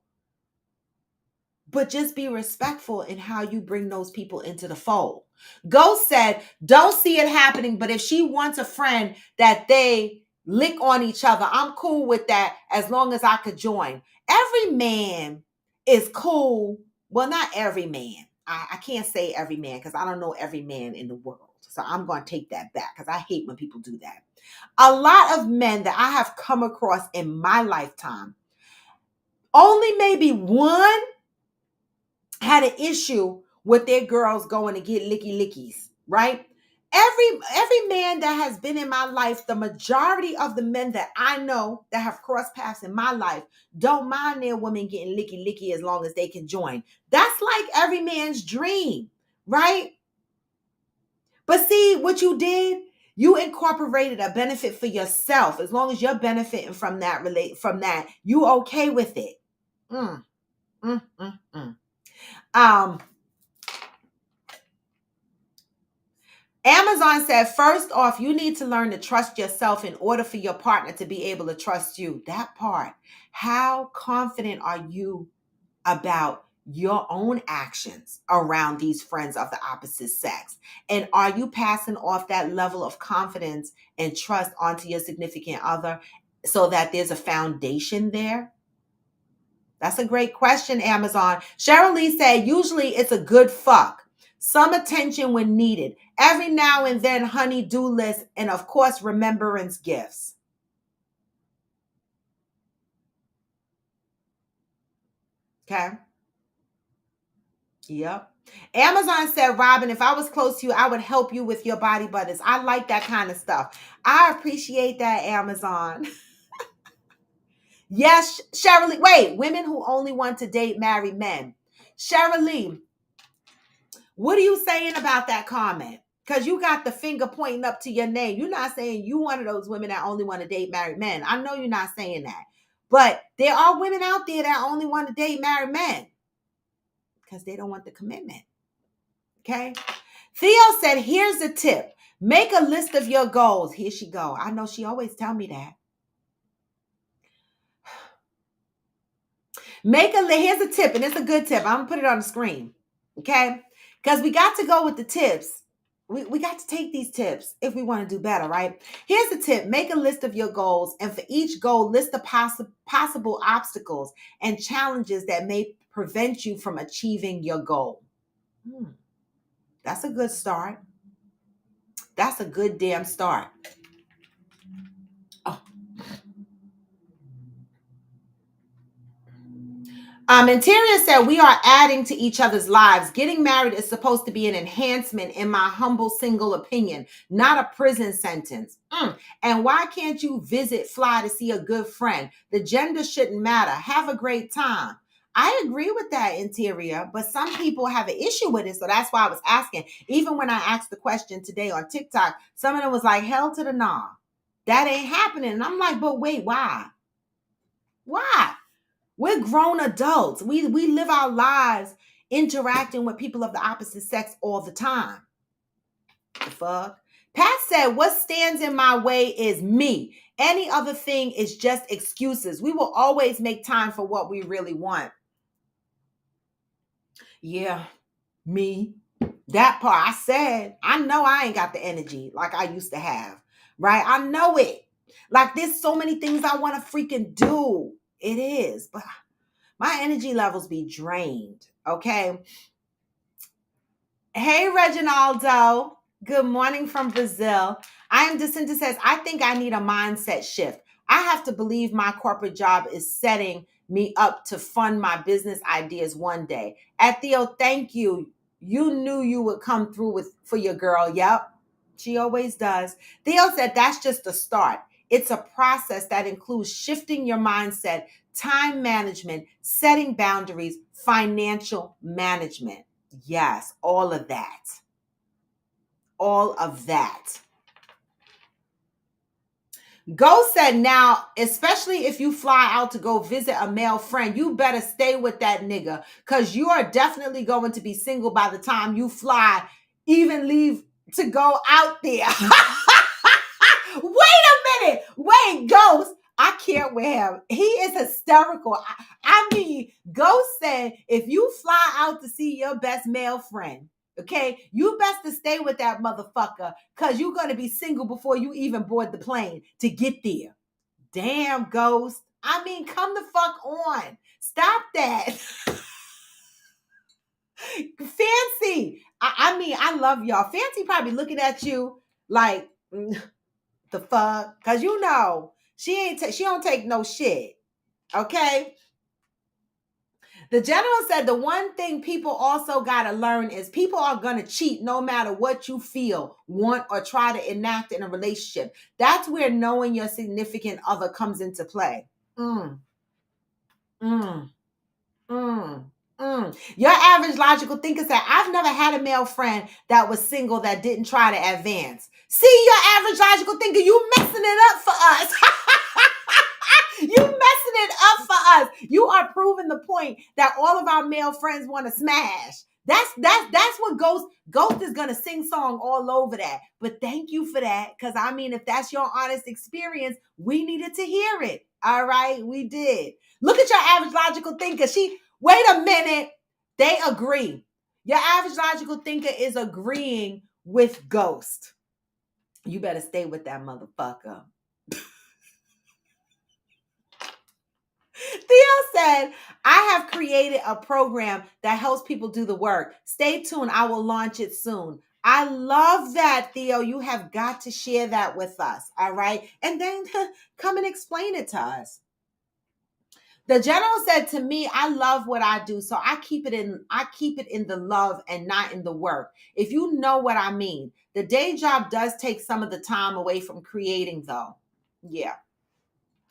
But just be respectful in how you bring those people into the fold. Ghost said, don't see it happening, but if she wants a friend that they lick on each other, I'm cool with that as long as I could join. Every man is cool. Well, not every man. I can't say every man because I don't know every man in the world. So I'm going to take that back because I hate when people do that. A lot of men that I have come across in my lifetime, only maybe one had an issue with their girls going to get licky lickies, right? Every man that has been in my life, the majority of the men that I know that have crossed paths in my life don't mind their women getting licky licky as long as they can join. That's like every man's dream, right? But see what you did? You incorporated a benefit for yourself. As long as you're benefiting from that, you okay with it. Mm, mm, mm, mm. Amazon said, first off, you need to learn to trust yourself in order for your partner to be able to trust you. That part. How confident are you about your own actions around these friends of the opposite sex? And are you passing off that level of confidence and trust onto your significant other so that there's a foundation there? That's a great question, Amazon. Cheryl Lee said, usually it's a good fuck. Some attention when needed. Every now and then, honey-do list, and of course, remembrance gifts. Okay. Yep. Amazon said, Robin, if I was close to you, I would help you with your body butters. I like that kind of stuff. I appreciate that, Amazon. Yes, Cheryl Lee. Wait, women who only want to date married men. Cheryl Lee, what are you saying about that comment? Because you got the finger pointing up to your name. You're not saying you one of those women that only want to date married men. I know you're not saying that. But there are women out there that only want to date married men because they don't want the commitment. Okay? Theo said, here's a tip. Make a list of your goals. Here she go. I know she always tell me that. Here's a tip, and it's a good tip. I'm going to put it on the screen. Okay? Because we got to go with the tips. We got to take these tips if we want to do better, right? Here's a tip. Make a list of your goals, and for each goal, list the possible obstacles and challenges that may prevent you from achieving your goal. That's a good start. That's a good damn start. Oh. Interior said, we are adding to each other's lives. Getting married is supposed to be an enhancement, in my humble single opinion, not a prison sentence. And why can't you fly to see a good friend? The gender shouldn't matter. Have a great time. I agree with that, Interior, but some people have an issue with it. So that's why I was asking. Even when I asked the question today on TikTok, some of them was like, hell to the nah. That ain't happening. And I'm like, but wait, why? Why? We're grown adults. We live our lives interacting with people of the opposite sex all the time. The fuck? Pat said, what stands in my way is me. Any other thing is just excuses. We will always make time for what we really want. Yeah, me. That part I said, I know I ain't got the energy like I used to have, right? I know it. Like there's so many things I want to freaking do. It is, but my energy levels be drained, okay? Hey, Reginaldo. Good morning from Brazil. I am Jacinta says, I think I need a mindset shift. I have to believe my corporate job is setting me up to fund my business ideas one day. At Theo, thank you. You knew you would come through for your girl. Yep, she always does. Theo said, that's just the start. It's a process that includes shifting your mindset, time management, setting boundaries, financial management. Yes, all of that. All of that. Ghost said, now, especially if you fly out to go visit a male friend, you better stay with that nigga because you are definitely going to be single by the time you fly, even leave to go out there. Wait a minute. Wait, Ghost. I can't with him. He is hysterical. I mean, Ghost said, if you fly out to see your best male friend, okay, you best to stay with that motherfucker because you're going to be single before you even board the plane to get there. Damn, Ghost. I mean, come the fuck on. Stop that. Fancy. I mean, I love y'all. Fancy probably looking at you like, the fuck? Because you know, she don't take no shit. Okay? The general said the one thing people also got to learn is people are going to cheat no matter what you feel, want, or try to enact in a relationship. That's where knowing your significant other comes into play. Your average logical thinker said, I've never had a male friend that was single that didn't try to advance. See, your average logical thinker, you messing it up for us. You messing it up for us. You are proving the point that all of our male friends want to smash. That's what Ghost is gonna sing song all over that. But thank you for that, because I mean, if that's your honest experience, we needed to hear it. All right, we did. Look at your average logical thinker. Wait a minute. They agree. Your average logical thinker is agreeing with Ghost. You better stay with that motherfucker. Theo said, I have created a program that helps people do the work. Stay tuned. I will launch it soon. I love that, Theo. You have got to share that with us. All right. And then come and explain it to us. The general said to me, I love what I do. So I keep it in the love and not in the work. If you know what I mean. The day job does take some of the time away from creating though. Yeah.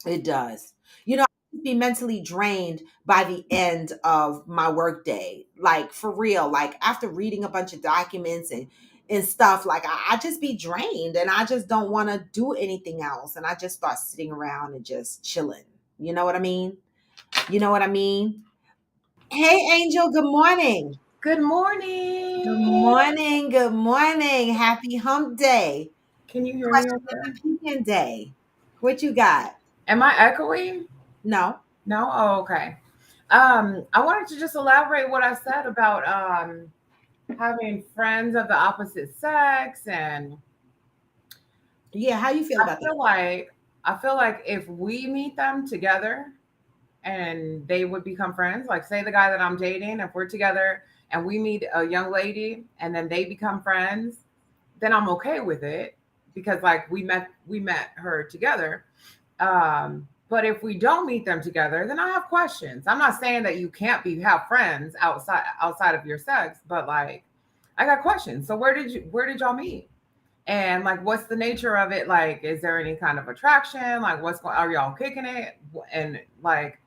It does. You know, I be mentally drained by the end of my workday. Like for real. Like after reading a bunch of documents and stuff, like I just be drained and I just don't want to do anything else. And I just start sitting around and just chilling. You know what I mean? You know what I mean? Hey Angel, good morning. Good Good morning. morning. Good morning. Happy hump day. Can you hear me Question of okay? the weekend day. What you got? Am I echoing? No. No? Oh, okay. I wanted to just elaborate what I said about having friends of the opposite sex, and Yeah, how you feel I about that? feel like I feel like if we meet them together and they would become friends, like say the guy that I'm dating, if we're together and we meet a young lady and then they become friends, then I'm okay with it because like we met her together. But if we don't meet them together, then I have questions. I'm not saying that you can't be have friends outside of your sex, but like I got questions. So where did y'all meet? And like what's the nature of it? Like, is there any kind of attraction? Like what's going are y'all kicking it? And like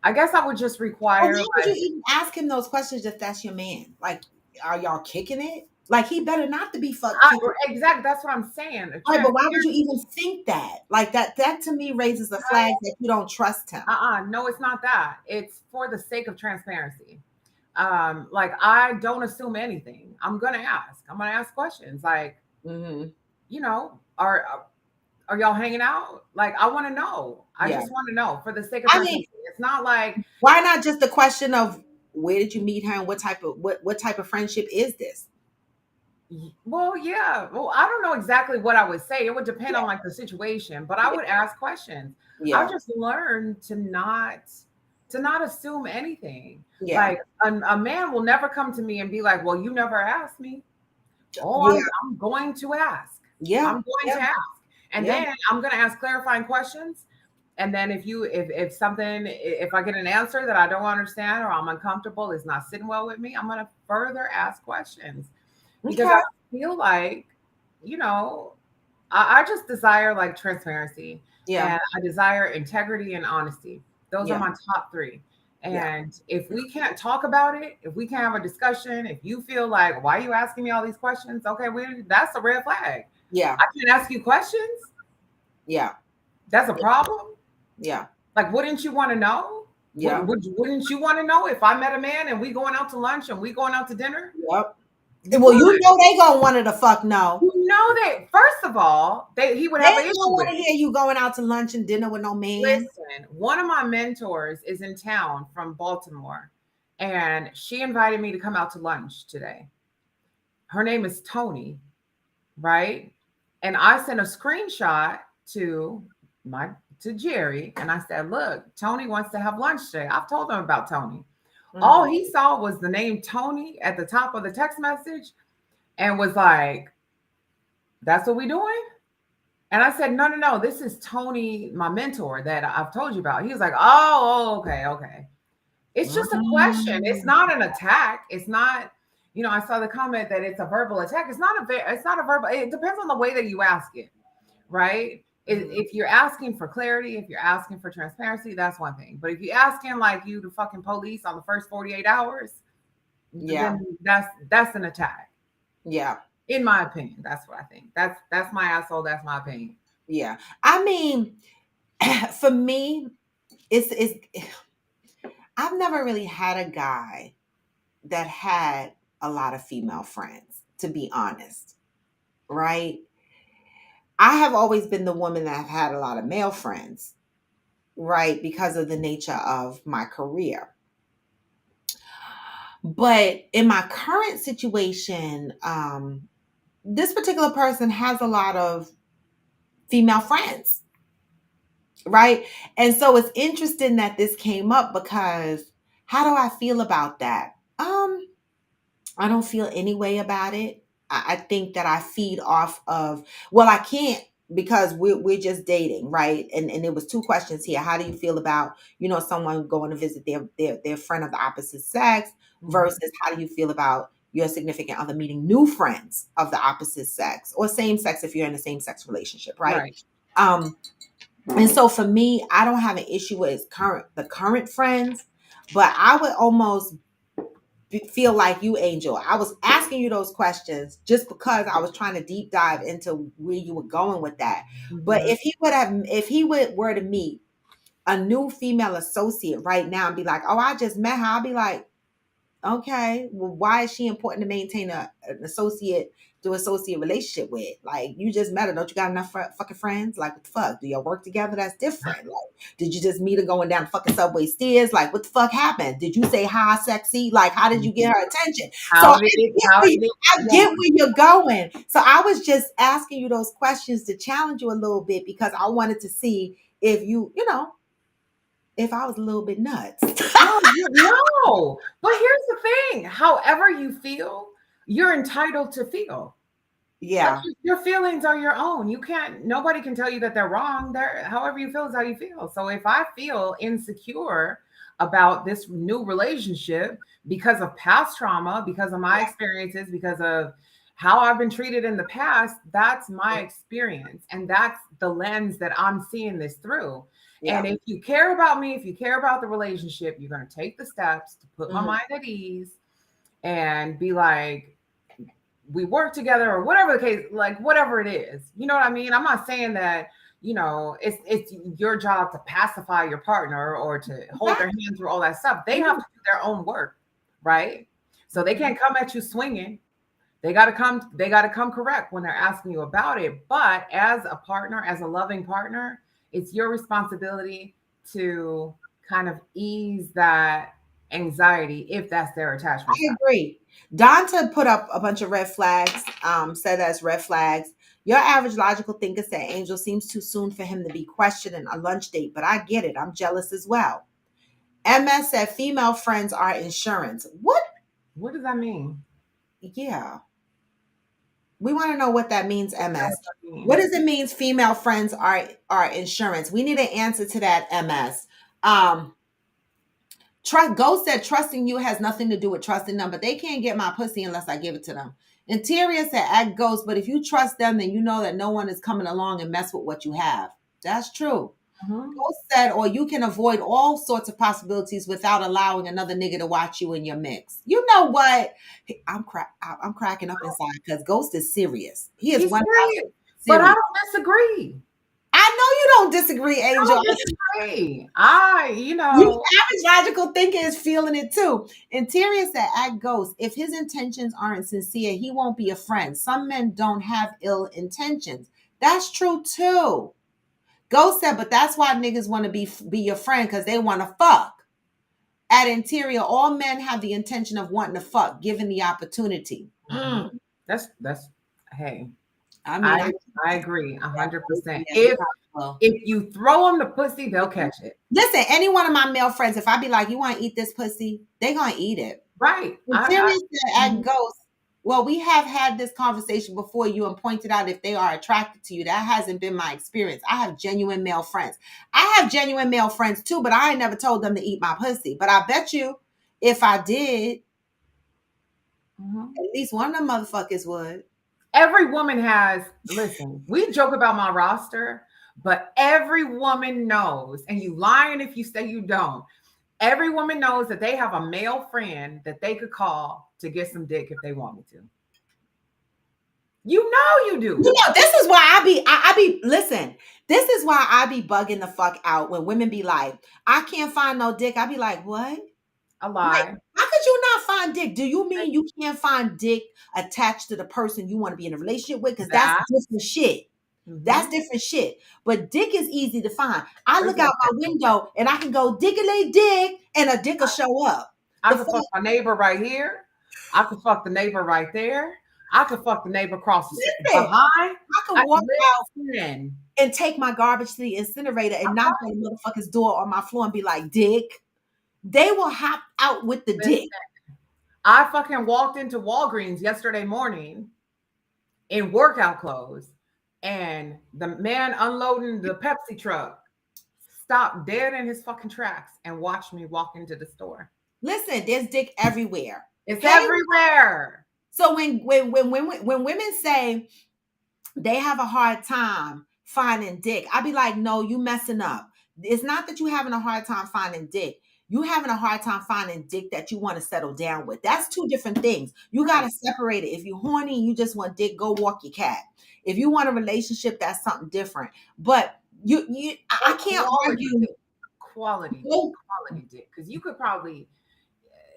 I guess I would just Well, require why would you like even ask him those questions if that's your man? Like, are y'all kicking it? Like, he better not to be fuck I, kicking. exactly that's what I'm saying. Right, but why would you even think that? Like that to me raises a flag that you don't trust him. No, it's not that. It's for the sake of transparency. Like I don't assume anything. I'm gonna ask. I'm gonna ask questions. Like, Hmm. you know, are y'all hanging out? Like, I want to know. I Yeah. just want to know for the sake of I mean, transparency. It's not like, why not just the question of where did you meet her and what type of friendship is this? well, yeah. Well, I don't know exactly what I would say. It would depend Yeah. on like the situation, but I Yeah. would ask questions. I've Yeah. just learned to not assume anything. Yeah. Like a man will never come to me and be like, "Well, you never asked me." Oh, Yeah. I'm going to ask. Yeah. I'm going Yeah. to ask. And Yeah. then I'm going to ask clarifying questions. And then if something if I get an answer that I don't understand or I'm uncomfortable, is not sitting well with me, I'm going to further ask questions because Okay. I feel like, you know, I just desire like transparency Yeah. and I desire integrity and honesty. Those are Yeah. my top three. Yeah. And if we can't talk about it, if we can't have a discussion, if you feel like, why are you asking me all these questions? Okay, that's a red flag. Yeah. I can't ask you questions. Yeah. That's a problem. Yeah. Like, wouldn't you want to know? Yeah. Wouldn't you want to know if I met a man and we going out to lunch and we going out to dinner? Yep. You Well, you would. know they gonna want to the fuck know. You know that first of all, he would They have an ain't gonna issue want with to it. hear you going out to lunch and dinner with no man. Listen, one of my mentors is in town from Baltimore, and she invited me to come out to lunch today. Her name is Tony, right? And I sent a screenshot to my to Jerry, and I said, "Look, Tony wants to have lunch today." I've told him about Tony. All Mhm. he saw was the name Tony at the top of the text message, and was like, "That's what we doing?" And I said, no, no, no, this is Tony, my mentor that I've told you about. He was like, oh, okay, okay. It's just a question. It's Mm. not an attack. It's not, I saw the comment that it's a verbal attack. It's not a verbal, it depends on the way that you ask it, right? Mhm. If you're asking for clarity, if you're asking for transparency, that's one thing. But if you're asking like you the fucking police on the first 48 hours, Yeah. then that's an attack. Yeah. In my opinion. That's what I think. That's my asshole. That's my opinion. Yeah. I mean, for me, it's I've never really had a guy that had a lot of female friends, to be honest, right? I have always been the woman that have had a lot of male friends, right? Because of the nature of my career. But in my current situation, this particular person has a lot of female friends, right? And so it's interesting that this came up because how do I feel about that? I don't feel any way about it. I think that I feed off of, well, I can't because we're just dating, right? And there was two questions here. How do you feel about, someone going to visit their friend of the opposite sex Mhm. versus how do you feel about your significant other meeting new friends of the opposite sex or same sex if you're in a same sex relationship, right? Right. Um, and so for me, I don't have an issue with the current friends, but I would almost feel like you, Angel. I was asking you those questions just because I was trying to deep dive into where you were going with that. But Mhm. if he would were to meet a new female associate right now and be like, "Oh, I just met her," I'll be like, okay, well, why is she important to maintain an associate to associate relationship with? Like, you just met her. Don't you got enough fucking friends? Like, what the fuck? Do y'all work together? That's different. Like, did you just meet her going down fucking subway stairs? Like, what the fuck happened? Did you say hi, sexy? Like, how did you get her attention? So How did it? How did it? I Yeah. get where you're going. So I was just asking you those questions to challenge you a little bit because I wanted to see if if I was a little bit nuts. No, no. But here's the thing. However you feel, you're entitled to feel. Like Yeah. your feelings are your own. You can't. Nobody can tell you that they're wrong. They're however you feel is how you feel. So if I feel insecure about this new relationship because of past trauma, because of my experiences, because of how I've been treated in the past, that's my experience, and that's the lens that I'm seeing this through. And Yeah. if you care about me, if you care about the relationship, you're going to take the steps to put my Mhm. mind at ease and be like, we work together or whatever the case, like whatever it is. You know what I mean? I'm not saying that, it's your job to pacify your partner or to hold their hand through all that stuff. They have to do their own work, right? So they Mhm. can't come at you swinging. They got to come correct when they're asking you about it. But as a partner, as a loving partner, it's your responsibility to kind of ease that anxiety if that's their attachment I style. agree. Donta put up a bunch of red flags, said as red flags. Your average logical thinker said Angel seems too soon for him to be questioning a lunch date, but I get it. I'm jealous as well. MS said female friends are insurance. What? What does that mean? Yeah. We want to know what that means, Know what MS. that What means. does it mean female friends are insurance? We need an answer to that, MS. Um, Ghost said trusting you has nothing to do with trusting them, but they can't get my pussy unless I give it to them. Interior said act Ghost, but if you trust them, then you know that no one is coming along and mess with what you have. That's true. Mhm. Ghost said, or you can avoid all sorts of possibilities without allowing another nigga to watch you in your mix. You know what? I'm cracking up inside because Ghost is serious. He is He's 1,000 serious, but I serious. don't disagree. I know you don't disagree, I Angel. don't disagree. I, You average logical thinker is feeling it too. Interior said, "Act Ghost. If his intentions aren't sincere, he won't be a friend. Some men don't have ill intentions. That's true too." Ghost said, "But that's why niggas want to be your friend because they want to fuck." At Interior, all men have the intention of wanting to fuck, given the opportunity. Mhm. That's hey, I mean, I I agree they 100%. see that they If probably will. if you throw them the pussy, they'll catch it. Listen, any one of my male friends, if I be like, "You want to eat this pussy?" They gonna eat it. Right. I Serious at mhm. Ghost. Well, we have had this conversation before you and pointed out if they are attracted to you. That hasn't been my experience. I have genuine male friends. I have genuine male friends too, but I ain't never told them to eat my pussy. But I bet you if I did, Mhm. at least one of them motherfuckers would. Every woman has, listen, we joke about my roster, but every woman knows, and you lying if you say you don't. Every woman knows that they have a male friend that they could call to get some dick if they wanted to. You know you You do. know, this is why I be listen. This is why I be bugging the fuck out when women be like, I can't find no dick. I be like, what? A Like, lie. how could you not find dick? Do you mean you can't find dick attached to the person you want to be in a relationship with? Because that's That. different shit. That's Mhm. different shit. But dick is easy to find. I Where's look that? out my window and I can go diggly dick and a dick will show up. I The could fuck fuck? my neighbor right here. I could fuck the neighbor right there. I could fuck the neighbor across the Listen, behind. I could walk out Listen, and take my garbage to the incinerator and knock on the motherfucker's door on my floor and be like, "Dick." They will hop out with the listen. dick. I fucking walked into Walgreens yesterday morning in workout clothes, and the man unloading the Pepsi truck stopped dead in his fucking tracks and watched me walk into the store. Listen, there's dick everywhere. It's Okay. everywhere. So when women say they have a hard time finding dick, I be like, no, you messing up. It's not that you having a hard time finding dick. You having a hard time finding dick that you want to settle down with. That's two different things. You got to separate it. If you're horny and you just want dick, go walk your cat. If you want a relationship, that's something different. But I can't argue. Quality dick, because you could probably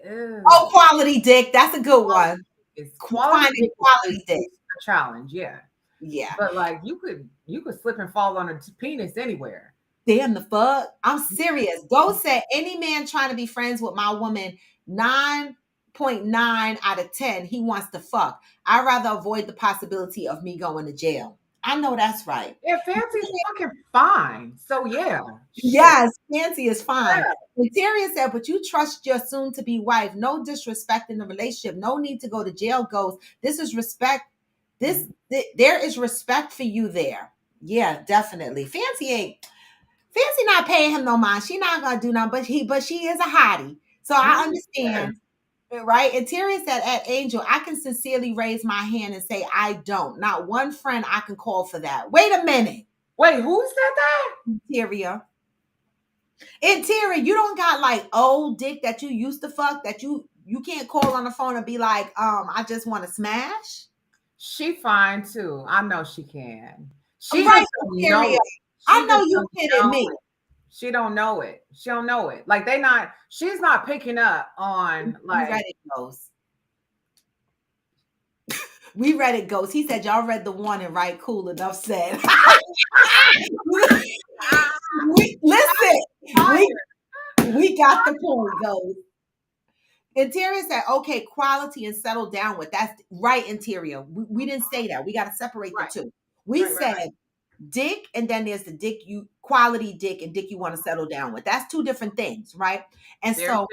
Oh, quality dick. That's a good one. It's Finding quality dick. A challenge, yeah. Yeah. But like you could slip and fall on a penis anywhere. Damn the fuck. I'm serious. Go said any man trying to be friends with my woman, 9.9 out of 10, he wants to fuck. I'd rather avoid the possibility of me going to jail. I know that's right. Yeah, Fancy's fucking fine. So yeah. Yes, Fancy is fine. Yeah. Interior said, but you trust your soon-to-be wife. No disrespect in the relationship. No need to go to jail, Ghost. This is respect. There is respect for you there. Yeah, definitely. Fancy not paying him no mind. She not gonna do nothing, but she is a hottie. So I understand. Right? Interior said at Angel, I can sincerely raise my hand and say I don't. Not one friend I can call for that. Wait a minute. Wait, who said that? Interior, you don't got like old dick that you used to fuck that you can't call on the phone and be like, I just want to smash. She fine too. I know she can. She right, Interior. I know you kidding me. She don't know it. She don't know it. Like she's not picking up on like we read it goes. We read it goes. He said y'all read the warning, right? Cool, enough said. Listen, we got the point, goes. Interior said, okay, quality and settle down with. That's right, Interior. We didn't say that. We got to separate the two. We said dick, and then there's the dick quality dick and dick you want to settle down with. That's two different things, right? And so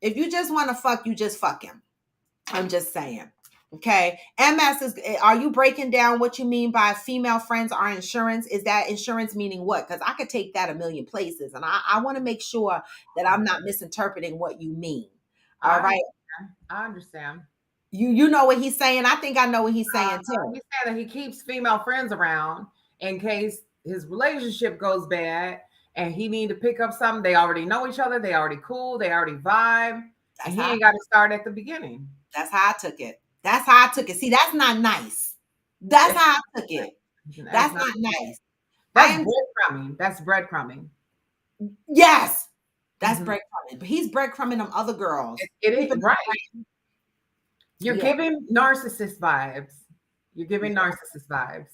if you just want to fuck, you just fuck him. I'm just saying. Okay. MS is, are you breaking down what you mean by female friends are insurance? Is that insurance meaning what? Because I could take that a million places. And I want to make sure that I'm not misinterpreting what you mean. All right. I understand. You know what he's saying? I think I know what he's saying too. He's saying that he keeps female friends around in case his relationship goes bad and he need to pick up something. They already know each other. They already cool. They already vibe. And he ain't got to start at the beginning. That's how I took it. That's how I took it. See, that's not nice. That's how I took it. That's not nice. That's breadcrumbing. That's breadcrumbing. Yes. That's breadcrumbing. But he's breadcrumbing them other girls. It is right. You're giving narcissist vibes. You're giving narcissist vibes.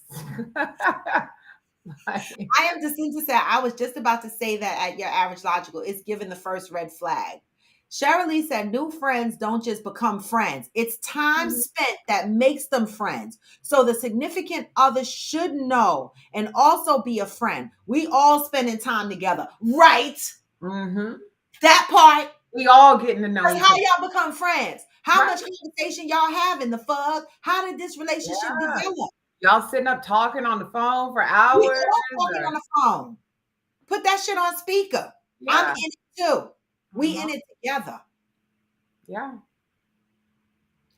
I am disinterested. I was just about to say that at your average logical, it's given the first red flag. Cheryl Lee said, new friends don't just become friends. It's time spent that makes them friends. So the significant other should know and also be a friend. We all spending time together, right? Mm-hmm. That part. We all getting to know. That's how y'all become friends. How much conversation y'all have in the fuck? How did this relationship develop? Y'all sitting up talking on the phone for hours. We all talking on the phone. Put that shit on speaker. Yeah. I'm in it too. We in it together. Yeah.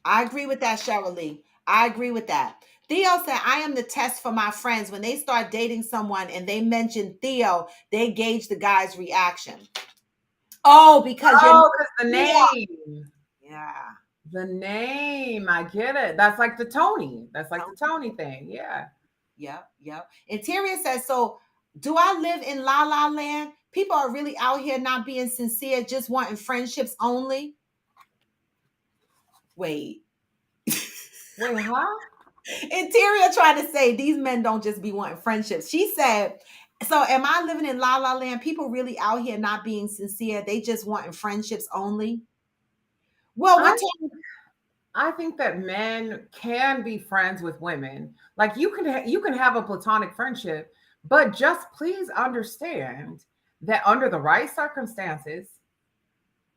I agree with that, Cheryl Lee. I agree with that. Theo said, I am the test for my friends. When they start dating someone and they mention Theo, they gauge the guy's reaction. Oh, because the name. Yeah. The name. I get it. That's like the Tony. That's like the Tony thing. Yeah. Yep. Interior says, so do I live in La La Land? People are really out here not being sincere, just wanting friendships only. Wait, huh? Interior tried to say these men don't just be wanting friendships. She said, so am I living in La La Land? People really out here not being sincere. They just wanting friendships only. Well, I what time? I think that men can be friends with women. Like you can have a platonic friendship, but just please understand that under the right circumstances,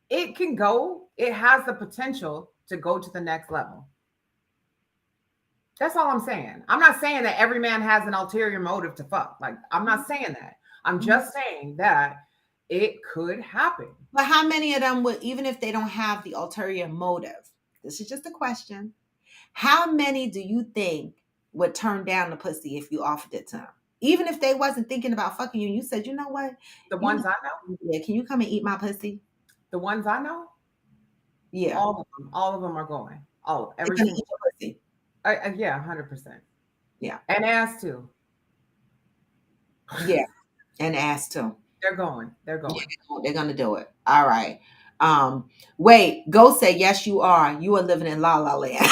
it has the potential to go to the next level. That's all I'm saying. I'm not saying that every man has an ulterior motive to fuck. Like, I'm not saying that. I'm just saying that it could happen. But how many of them would, even if they don't have the ulterior motive? This is just a question. How many do you think would turn down the pussy if you offered it to them? Even if they wasn't thinking about fucking you, and you said, you know what, The you ones I know, yeah, can you come and eat my pussy? the ones I know, Yeah, all of them are going. Oh, they're every gonna single eat your pussy. yeah, 100%. Yeah, And ass too. yeah, and ass too. They're going. They're Yeah, going. they're gonna do it. All right. Wait, go say yes. You are. You are living in La La Land.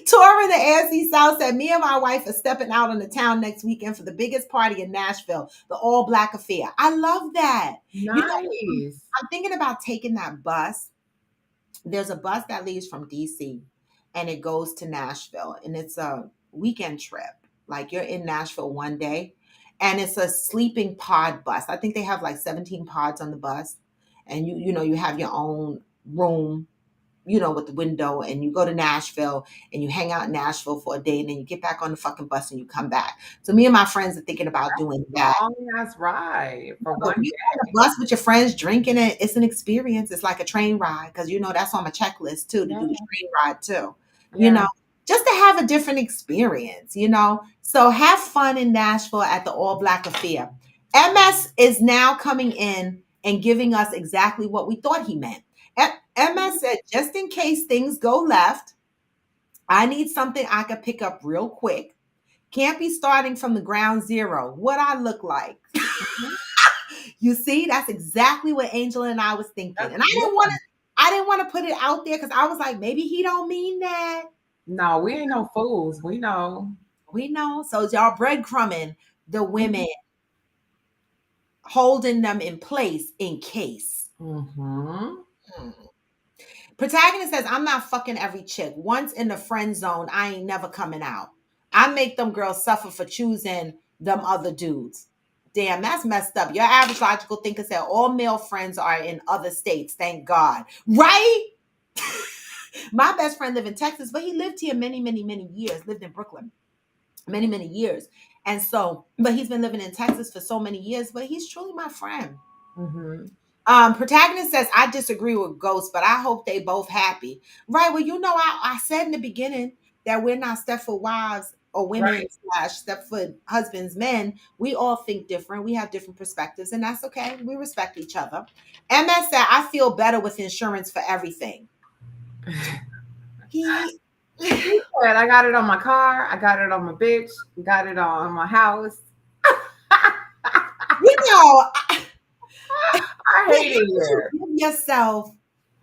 Tora the AFC South said, me and my wife are stepping out on the town next weekend for the biggest party in Nashville, the all black affair. I love that. You know, Nice. I'm thinking about taking that bus. There's a bus that leaves from DC and it goes to Nashville, and it's a weekend trip. Like you're in Nashville one day, and it's a sleeping pod bus. I think they have like 17 pods on the bus, and you have your own room, with the window, and you go to Nashville and you hang out in Nashville for a day, and then you get back on the fucking bus and you come back. So me and my friends are thinking about doing that. Long ass ride for But one when you on the day. bus with your friends drinking it, it's an experience. It's like a train ride because that's on my checklist too, to Yeah. do the train ride too. You Yeah. know, just to have a different experience. So have fun in Nashville at the All Black Affair. MS is now coming in and giving us exactly what we thought he meant. MS said, just in case things go left, I need something I could pick up real quick. Can't be starting from the ground zero. What I look like. Mhm. You see, that's exactly what Angela and I was thinking. That's And I yeah. didn't want to I didn't want to put it out there because I was like, maybe he don't mean that. No, we ain't no fools. We know. We know. So y'all breadcrumbing the women, Mhm. holding them in place in case. Mhm. Hmm. Protagonist says, I'm not fucking every chick. Once in the friend zone, I ain't never coming out. I make them girls suffer for choosing them other dudes. Damn, that's messed up. Your average logical thinker said all male friends are in other states. Thank God. Right? My best friend lived in Texas, but he lived here many, many, many years, lived in Brooklyn many, many years. And so, but he's been living in Texas for so many years, but he's truly my friend. Mhm. Protagonist says, I disagree with Ghost, but I hope they both happy. Right. Well, I said in the beginning that we're not Stepford wives or women Right. / Stepford husbands, men. We all think different. We have different perspectives, and that's okay. We respect each other. MS said, I feel better with insurance for everything. He He said, I got it on my car. I got it on my bitch. Got it on my house. you know, I But hate how it would you here. give yourself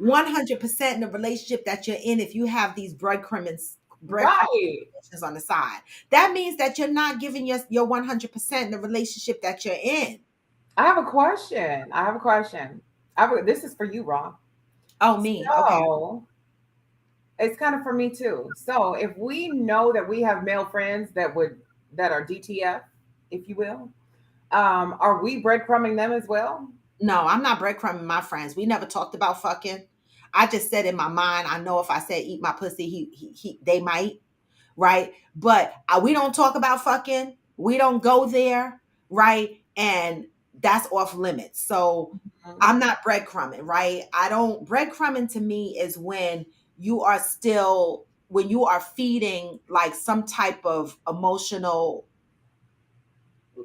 100% in the relationship that you're in if you have these breadcrumbs Right. on the side? That means that you're not giving your 100% in the relationship that you're in. I have a question. I have a question. This is for you, Rob. Oh, me. Okay. So it's kind of for me too. So if we know that we have male friends that are DTF, if you will, are we breadcrumbing them as well? No, I'm not breadcrumbing my friends. We never talked about fucking. I just said in my mind, I know if I said eat my pussy, they might. Right? But we don't talk about fucking. We don't go there, right? And that's off limits. So Mhm. I'm not breadcrumbing, right? I don't breadcrumbing to me is when you are feeding like some type of emotional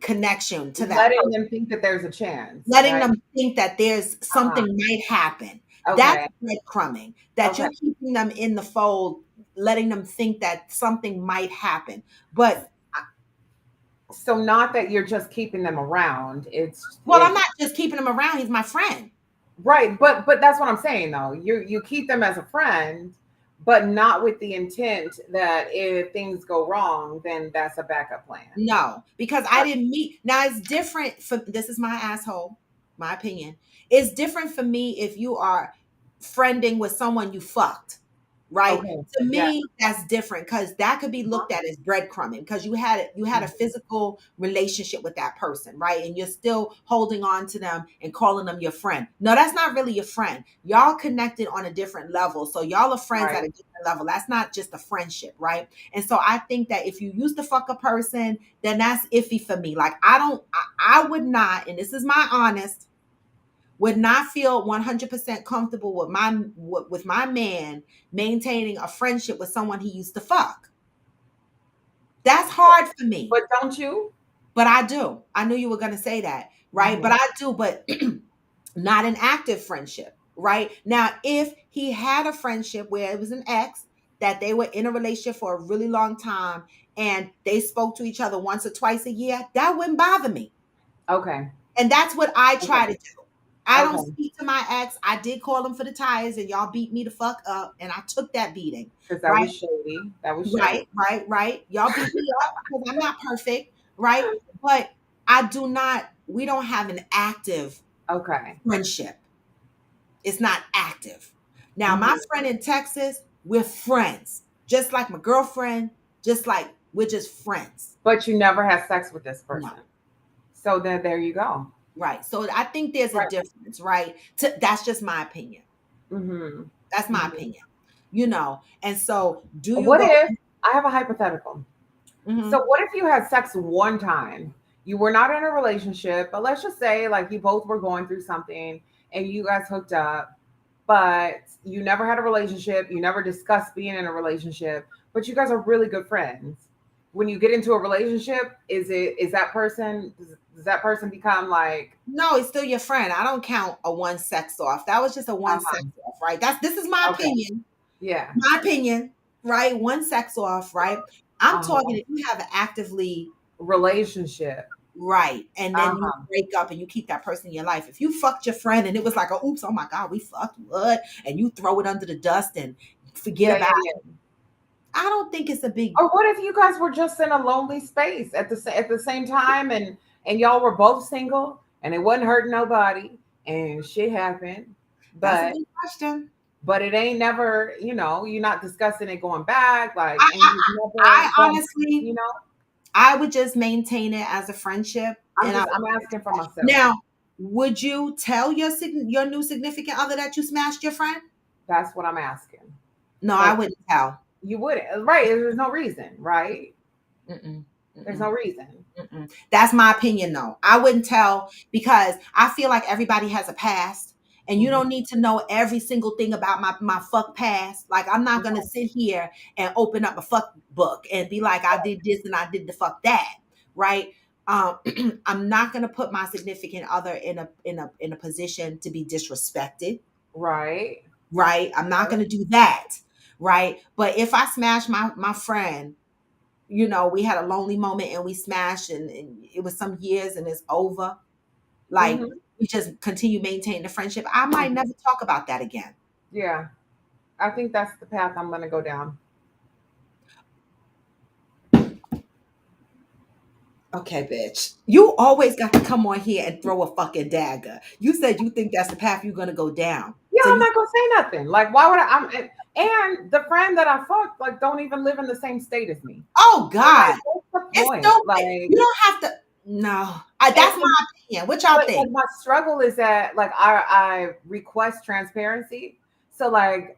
connection to that Letting person, them think that there's a chance, letting right? them think that there's Uh-huh. something might happen. That's Okay. breadcrumbing, that Okay. you're keeping them in the fold, letting them think that something might happen. But So not that you're just keeping them around. well, I'm It's not just keeping him around. He's my friend. right, but that's what I'm saying though. You keep them as a friend, but not with the intent that if things go wrong, then that's a backup plan. No, because I Right. didn't meet. Now it's different. For this is my asshole. My opinion. It's different for me if you are friending with someone you fucked, right? Okay. To Yeah. me, that's different because that could be looked at as breadcrumbing because you had a physical relationship with that person, right? And you're still holding on to them and calling them your friend. No, that's not really your friend. Y'all connected on a different level. So y'all are friends at Right. a different level. That's not just a friendship, right? And so I think that if you used to fuck a person, then that's iffy for me. Like I would not, and this is my honest, would not feel 100% comfortable with my man maintaining a friendship with someone he used to fuck. That's hard for me. But don't you? But I do. I knew you were going to say that, right? But Mhm. I do, but not an active friendship, right? Now, if he had a friendship where it was an ex that they were in a relationship for a really long time and they spoke to each other once or twice a year, that wouldn't bother me. Okay. And that's what I try Okay. to do. I don't Okay. speak to my ex. I did call him for the tires and y'all beat me the fuck up and I took that beating. Because that Right? was shady. That was shady. Right. Y'all beat me up because I'm not perfect, right? But we don't have an active Okay. friendship. It's not active. Now, my Hmm. friend in Texas, we're friends. Just like my girlfriend, just like we're just friends. But you never had sex with this No. person. So then there you go. Right. So I think there's a Right. difference, right? That's just my opinion. Hmm. That's my Hmm. opinion. And so do you What go? if I have a hypothetical? So Mhm. what if you had sex one time? You were not in a relationship, but let's just say like you both were going through something and you guys hooked up, but you never had a relationship, you never discussed being in a relationship, but you guys are really good friends. When you get into a relationship, does that person become like No, it's still your friend. I don't count a one sex off. That was just a one sex uh-huh. off, right? This is my Okay. opinion. Yeah. My opinion, right? One sex off, right? I'm talking Uh-huh. if you have an actively Relationship. right, and then you Uh-huh. break up and you keep that person in your life. If you fucked your friend and it was like, a, oops, oh my God, we fucked what? And you throw it under the dust and forget Yeah, about yeah, it. yeah. I don't think it's a big Or what if you guys were just in a lonely space at the same time, and y'all were both single and it wasn't hurting nobody and shit happened, that's a but good question. it ain't never, you're not discussing it going back, like, I and you've never I gone, honestly you know. I would just maintain it as a friendship, and I'm asking for myself. now, would you tell your new significant other that you smashed your friend? That's what I'm asking. No, I Like, wouldn't tell. you wouldn't, right? There's no reason, right? Mm-mm, There's mm-mm, no reason. mm-mm. That's my opinion, though. I wouldn't tell because I feel like everybody has a past, and you Mhm. don't need to know every single thing about my fuck past. Like I'm not gonna sit here and open up a fuck book and be like, I did this and I did the fuck that, right? Um, I'm not gonna put my significant other in a position to be disrespected, Right. right? I'm not Right. gonna do that, right? But if I smash my friend, we had a lonely moment and we smashed and it was some years and it's over. Like Hmm. we just continue maintaining the friendship. I might never talk about that again. Yeah, I think that's the path I'm gonna go down. Okay, bitch. You always got to come on here and throw a fucking dagger. You said you think that's the path you're gonna go down. Yeah, So I'm you not gonna say nothing. Like, why would I? And the friend that I fucked like don't even live in the same state as me. oh So like, God. what's the It's point? stupid. Like, You don't have to no. That's and my opinion. What y'all but think? my struggle is that like I request transparency. So like,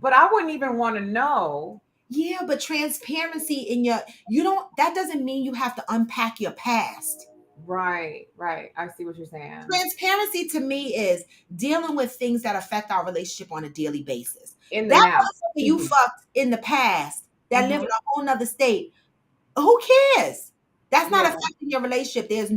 but I wouldn't even want to know. Yeah, but transparency in your you don't that doesn't mean you have to unpack your past. Right, right. I see what you're saying. Transparency to me is dealing with things that affect our relationship on a daily basis. In the That now. motherfucker you Hmm. fucked in the past that live Hmm. in a whole nother state, who cares? That's not Yeah. affecting your relationship. There's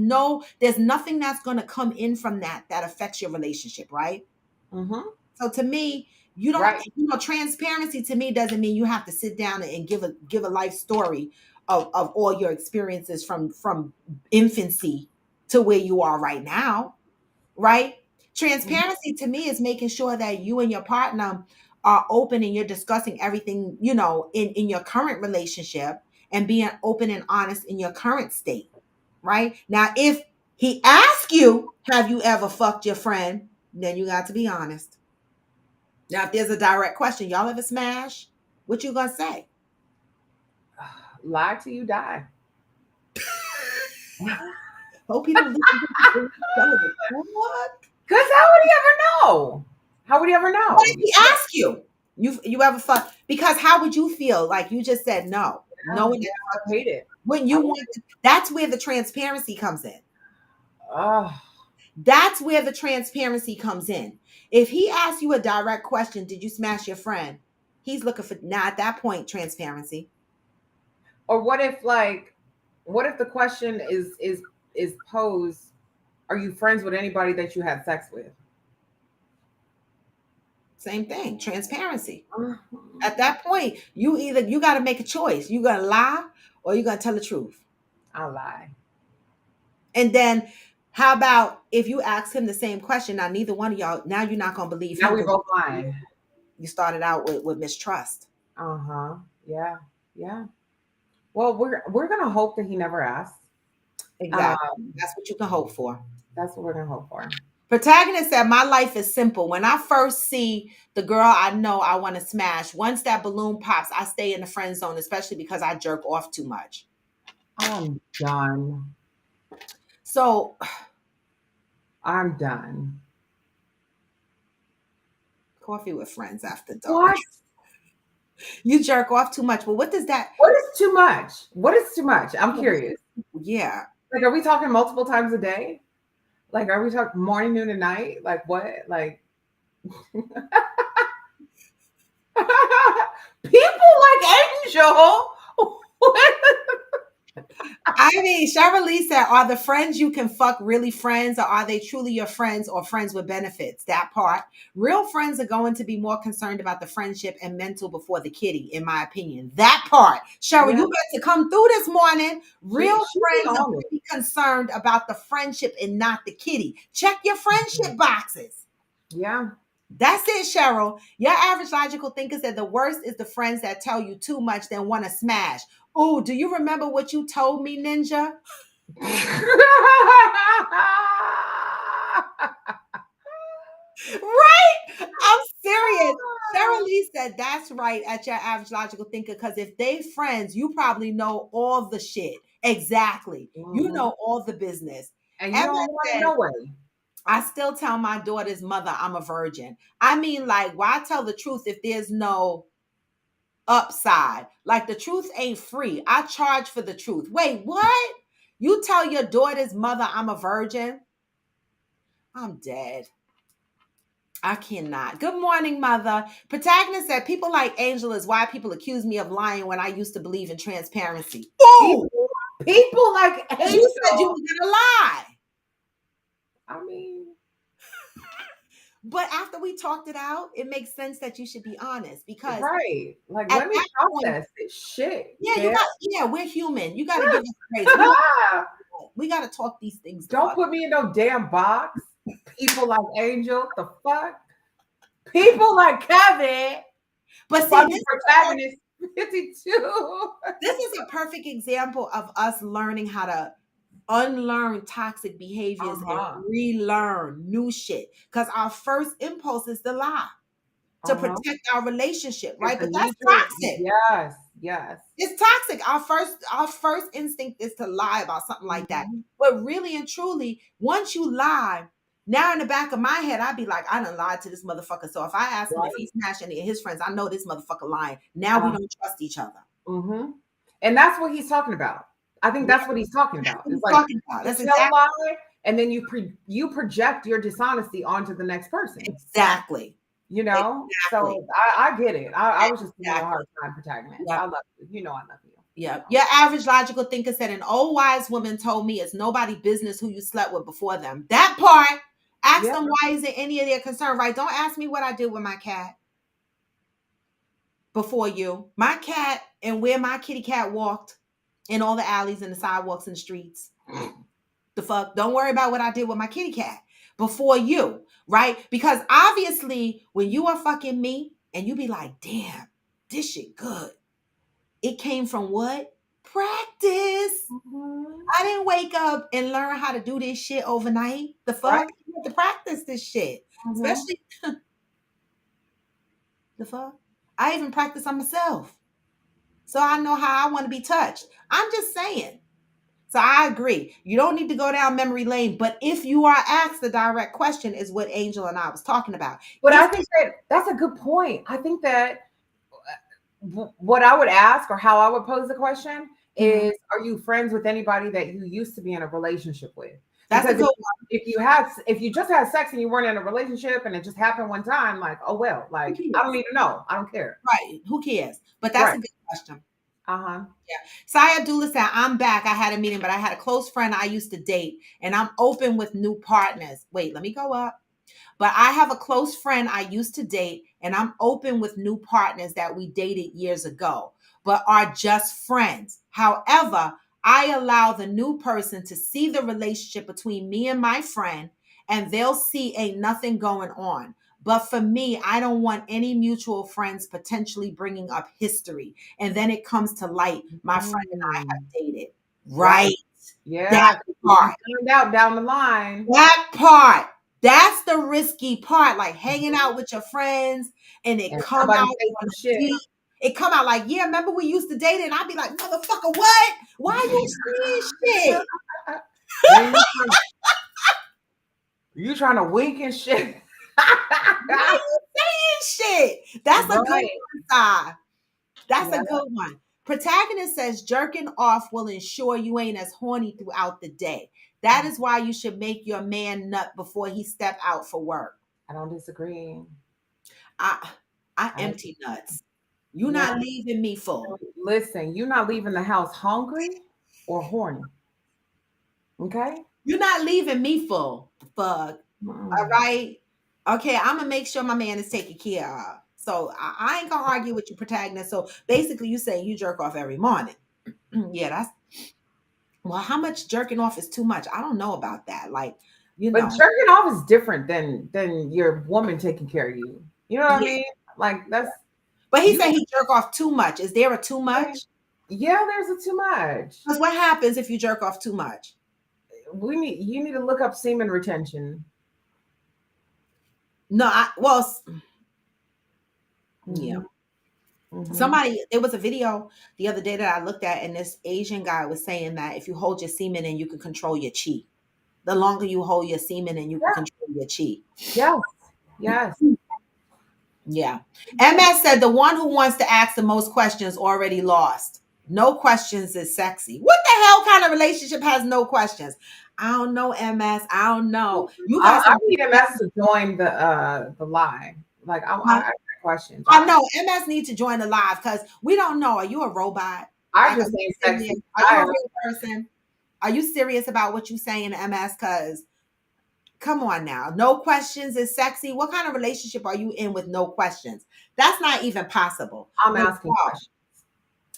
nothing that's gonna come in from that affects your relationship, right? Hmm. So to me, you don't, Right. transparency to me doesn't mean you have to sit down and give a life story of all your experiences from infancy to where you are right now, right? Hmm. Transparency to me is making sure that you and your partner are open and you're discussing everything, in your current relationship and being open and honest in your current state, right? Now, if He asks you, have you ever fucked your friend? Then you got to be honest. Now, if there's a direct question, y'all ever smash? What you gonna say? Lie till you die. Hope he don't listen to this episode. What? Because how would he ever know? How would he ever What know? if he asks you? You ever fuck? Because how would you feel? Like you just said no. No one Yeah, I hate it. when you want to, that's where the transparency comes in. Oh, That's where the transparency comes in. If he asks you a direct question, did you smash your friend? He's looking for now at that point, transparency. or what if the question is posed? Are you friends with anybody that you had sex with? Same thing, transparency. At that point, you got to make a choice. You gonna lie or you gonna tell the truth. I'll lie. And then how about if you ask him the same question? Now neither one of y'all, now you're not gonna believe Now him we because both lying. you started out with mistrust. Uh-huh. Yeah. Yeah. Well, we're gonna hope that he never asks. Exactly. Um, That's what you can hope for. that's what we're gonna hope for. Protagonist said, my life is simple. When I first see the girl I know I want to smash, once that balloon pops, I stay in the friend zone, especially because I jerk off too much. I'm done. So I'm done. coffee with friends after dark. What? You jerk off too much. But what does that? What is too much? What is too much? I'm curious. Yeah. Like, are we talking multiple times a day? Like, are we talking morning, noon, and night? Like, what? Like, people like Angel. I mean, Cheryl Lee said, are the friends you can fuck really friends, or are they truly your friends or friends with benefits? That part. Real friends are going to be more concerned about the friendship and mental before the kitty, in my opinion. That part. Cheryl, Yeah. you got to come through this morning. Real She friends are on it. really concerned about the friendship and not the kitty. Check your friendship boxes. Yeah. That's it, Cheryl. Your average logical thinker said the worst is the friends that tell you too much then want to smash. Oh, do you remember what you told me, Ninja? Right? I'm serious. Cheryl Lee said that's right at your average logical thinker, because if they friends, you probably know all the shit. Exactly. You Mhm. know all the business. And you Emma don't want it said, no way. I still tell my daughter's mother I'm a virgin. I mean, like, why tell the truth if there's no upside? Like, the truth ain't free. I charge for the truth. Wait, what? You tell your daughter's mother I'm a virgin? I'm dead. I cannot. Good morning, mother. Protagonist said, people like Angel is why people accuse me of lying when I used to believe in transparency. People, Ooh! people like You said you Angel. were going to lie. I mean, But after we talked it out, it makes sense that you should be honest, because right. Like, at let me that point, process this shit. yeah, Yeah. we're human. You got to give us grace. We got to talk these things. Don't put me in no damn box. People like Angel, the fuck? People like Kevin. But see, Funny protagonist 52. this is a perfect example of us learning how to unlearn toxic behaviors and relearn new shit. Because our first impulse is to lie, to protect our relationship, right? But that's toxic. Yes, yes. It's toxic. Our first instinct is to lie about something like that. Mhm. But really and truly, once you lie, now in the back of my head, I'd be like, I done lied to this motherfucker. So if I ask him if he's smashed any of his friends, I know this motherfucker lying. Now we don't trust each other. Mm-hmm. And that's what he's talking about. I think that's what he's talking about. It's like That's you tell a exactly. lie, and then you project your dishonesty onto the next person. Exactly. You know, Exactly. so I get it. I was just giving a hard time, protagonist. Yep. I love you. You know, I love you. Yeah. Your average logical thinker said, an old wise woman told me it's nobody business who you slept with before them. That part, ask them why is it any of their concern, right? Don't ask me what I did with my cat before you. My cat and where my kitty cat walked in all the alleys and the sidewalks and the streets. The fuck? Don't worry about what I did with my kitty cat before you, right? Because obviously, when you are fucking me and you be like, damn, this shit good. It came from what? Practice. Mhm. I didn't wake up and learn how to do this shit overnight. The fuck? Right. You have to practice this shit. Mhm. Especially the fuck. I even practice on myself. So I know how I want to be touched. I'm just saying. So I agree. You don't need to go down memory lane, but if you are asked the direct question, is what Angel and I was talking about. But I If think that that's a good point. I think that what I would ask or how I would pose the question Mhm. is, are you friends with anybody that you used to be in a relationship with? That's a Because good if you just had sex and you weren't in a relationship and it just happened one time, like, oh well, one. like Who I don't cares? need to know. I don't care. Right. Who cares? But that's Right. a good question. Uh-huh. Yeah. Saya Dula said, I'm back. I had a meeting, but I had a close friend I used to date, and I'm open with new partners. Wait, let me go up. But I have a close friend I used to date, and I'm open with new partners that we dated years ago, but are just friends. However, I allow the new person to see the relationship between me and my friend, and they'll see ain't nothing going on. But for me, I don't want any mutual friends potentially bringing up history. And then it comes to light, my friend and I Mm, have dated. right. Right. That Yeah. 'Cause you can part. find out down the line. That part. That's the risky part, like hanging out with your friends and it And come somebody out say on some a shit. deep. It come out like, yeah, remember we used to date it? And I'd be like, motherfucker, what? Why you saying shit? Then you trying to wink and shit. Why you saying shit? That's a good Right. one, Si. That's Yeah. a good one. Protagonist says jerking off will ensure you ain't as horny throughout the day. That is why you should make your man nut before he step out for work. I don't disagree. I I I empty nuts. You yeah. not leaving me full. Listen, you're not leaving the house hungry or horny. Okay? You're not leaving me full. Fuck. All Mm-mm. right. Okay, I'm gonna make sure my man is taken care of. So I ain't gonna argue with your protagonist. So basically, you say you jerk off every morning. Yeah, that's well. How much jerking off is too much? I don't know about that. Like, you But know, jerking off is different than your woman taking care of you. You know what I yeah. mean? Like that's But he you. said he jerk off too much. Is there a too much? Yeah, there's a too much. Because what happens if you jerk off too much? You need to look up semen retention. No, yeah. Hmm. Hmm. Somebody, there was a video the other day that I looked at, and this Asian guy was saying that if you hold your semen in, you can control your chi. The longer you hold your semen in, you can Yeah. control your chi. Yes. Yes. Yeah. MS said the one who wants to ask the most questions already lost. No questions is sexy. What the hell kind of relationship has no questions? I don't know, MS. I don't know. You I, got I some. need MS to join the lie. Like I got questions. I know MS needs to join the live because we don't know. Are you a robot? I Like, are just you ain't sitting there? sexy. Are you a real person? Are you serious about what you say in MS? Because come on now, no questions is sexy. What kind of relationship are you in with no questions? That's not even possible. I'm But asking wow, questions.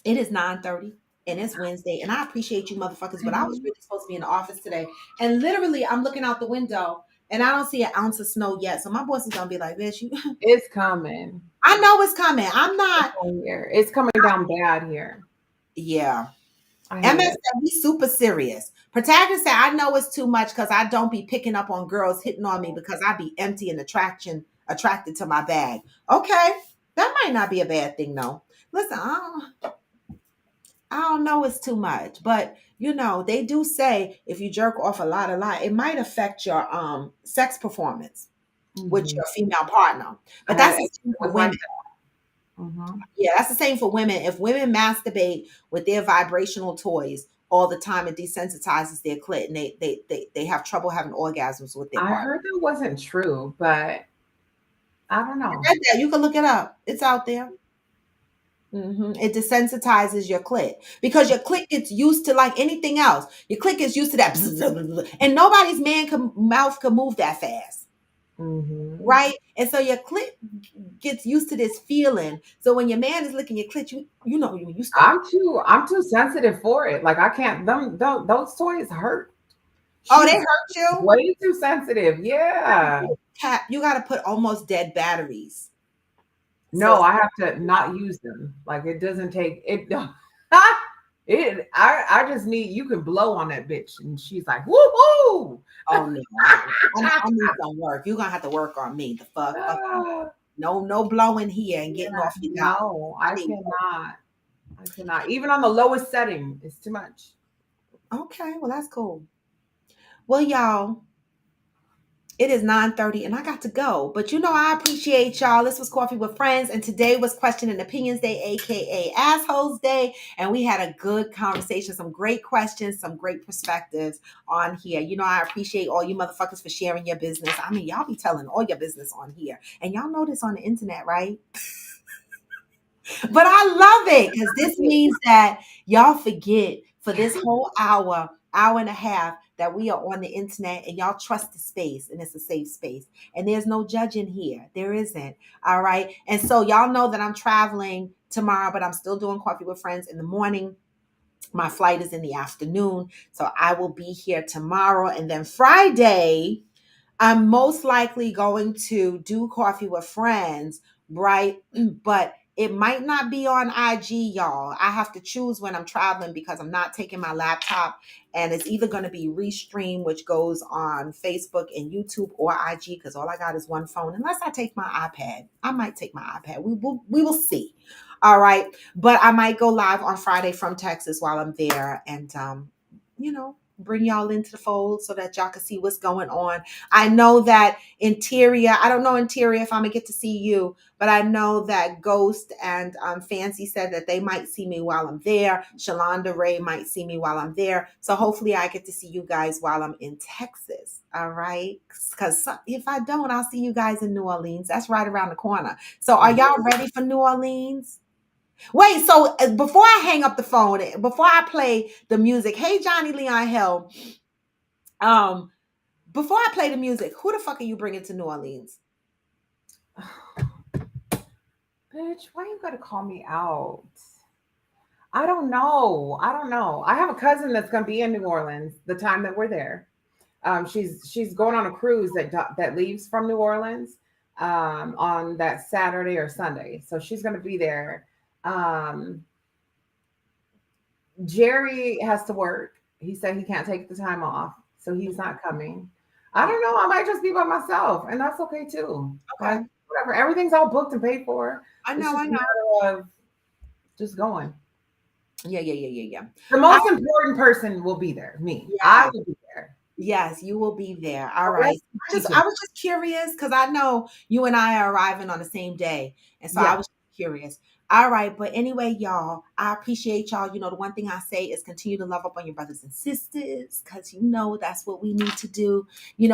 it is 9:30 and it's Wednesday, and I appreciate you motherfuckers, but I was Mhm. really supposed to be in the office today, and literally I'm looking out the window and I don't see an ounce of snow yet. So my boss is gonna be like, "Bitch, you." It's coming. I know it's coming. I'm It's not. coming here. It's coming down bad here. Yeah. I hate MS it. said we super serious. Protagonist said, I know it's too much because I don't be picking up on girls hitting on me because I be empty and attracted to my bag. Okay. That might not be a bad thing though. Listen, I don't know it's too much, but you know, they do say if you jerk off a lot, it might affect your sex performance with Hmm. your female partner. I But had that's an the same experience for like women. that. Hmm. Yeah, that's the same for women. If women masturbate with their vibrational toys all the time, it desensitizes their clit, and they have trouble having orgasms with their I partner. heard that wasn't true, but I don't I know. read that. You can look it up. It's out there. It desensitizes your clit because your clit gets used to like anything else. Your clit gets used to that, and nobody's mouth can move that fast, Hmm. right? And so your clit gets used to this feeling. So when your man is licking your clit, you know you start. I'm too sensitive for it. Like I can't. Those toys hurt. Oh, they She's hurt you. way too sensitive. Yeah. You got to put almost dead batteries. So No, I have to not use them. Like it doesn't take it. I just need, you can blow on that bitch, and she's like, woohoo. Oh no, I need some work. You're gonna have to work on me. The fuck you. No blowing here and getting Yeah, off your job. no, I I need work. cannot. I cannot. Even on the lowest setting, it's too much. Okay, well that's cool. Well, y'all, it is 9:30 and I got to go. But I appreciate y'all. This was Coffee with Friends, and today was Question and Opinions Day, aka Assholes Day. And we had a good conversation, some great questions, some great perspectives on here. I appreciate all you motherfuckers for sharing your business. I mean, y'all be telling all your business on here. And y'all know this on the internet, right? But I love it because this means that y'all forget for this whole hour and a half, that we are on the internet and y'all trust the space and it's a safe space. And there's no judging here. There isn't. All right. And so y'all know that I'm traveling tomorrow, but I'm still doing Coffee with Friends in the morning. My flight is in the afternoon. So I will be here tomorrow. And then Friday, I'm most likely going to do Coffee with Friends, right? But it might not be on IG, y'all. I have to choose when I'm traveling because I'm not taking my laptop, and it's either going to be Restream, which goes on Facebook and YouTube, or IG, because all I got is one phone. Unless I take my iPad, I might take my iPad. We will see. All right, but I might go live on Friday from Texas while I'm there, and bring y'all into the fold so that y'all can see what's going on. I know that Interior, I don't know, Interior, if I'm gonna get to see you, but I know that Ghost and Fancy said that they might see me while I'm there. Shalonda Ray might see me while I'm there. So hopefully I get to see you guys while I'm in Texas. All right. Because if I don't, I'll see you guys in New Orleans. That's right around the corner. So are y'all ready for New Orleans? Wait, so before I hang up the phone, before I play the music, hey Johnny Leon Hill, um, before I play the music, who the fuck are you bringing to New Orleans? Bitch, why you gotta call me out? I don't know. I don't know. I have a cousin that's gonna be in New Orleans the time that we're there. She's going on a cruise that leaves from New Orleans on that Saturday or Sunday. So she's gonna be there. Um, Jerry has to work. He said he can't take the time off, so he's not coming. I don't know. I might just be by myself, and that's okay too. Okay. Like, whatever. Everything's all booked and paid for. I It's know, just I a know. matter of just going. Yeah. The most important person will be there. Me. I Yeah. will be there. Yes, you will be there. All The right. rest of the I people. was just curious because I know you and I are arriving on the same day. And so I Yeah. was curious. All right. But anyway, y'all, I appreciate y'all. The one thing I say is continue to love up on your brothers and sisters because that's what we need to do,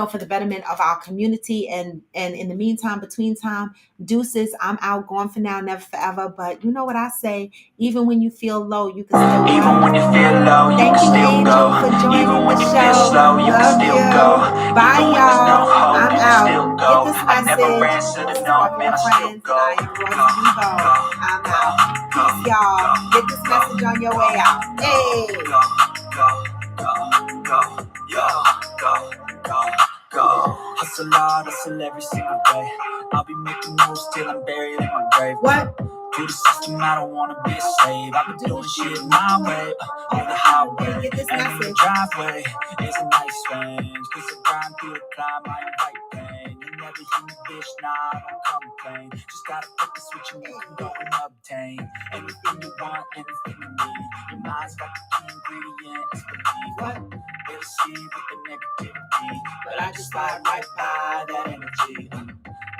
for the betterment of our community. And in the meantime, between time, deuces, I'm out, going for now, never forever. But you know what I say? Even when you feel low, you can still Even when you feel low, you Thank can you, still Angel, go. for joining Even when the you feel show. slow, you can Love still you. go. Bye, Even when there's no y'all. hope, I'm you can out. still go. Get this I never message. answer This to is no, Coffee man, with I still Friends, and go. I am Go, Rosie Evo. go, I'm go, out. go, Peace, y'all. go, Get this go, message on your go, way out. go, Hey. go, go, go, go, yo, go, go, go. Hustle hard, hustle every single day. I'll be making moves till I'm buried in my grave. What? To the system, I don't wanna be a slave. I've been doing shit my way, on the highway, Get this and in the message. driveway. It's a nice range, cause I grind through the climb, I invite pain. You never hear me, bitch, nah, I don't complain. Just gotta flip the switch and you can go and obtain anything you want, anything you need. Your mind's got the key ingredient, it's belief. What? They'll see with the negativity, but I just slide right by that energy.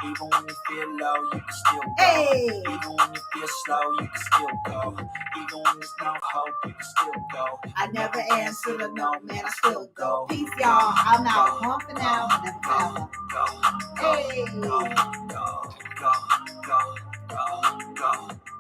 Even when you feel low, you can still go. Hey. Even when you feel slow, you can still go. Even when there's no hope, you can still go. I never answer to no, man. I still go. Peace, y'all. I'm out. Gone for now, never forever. Go, Hey. go, go, go, go, go, go.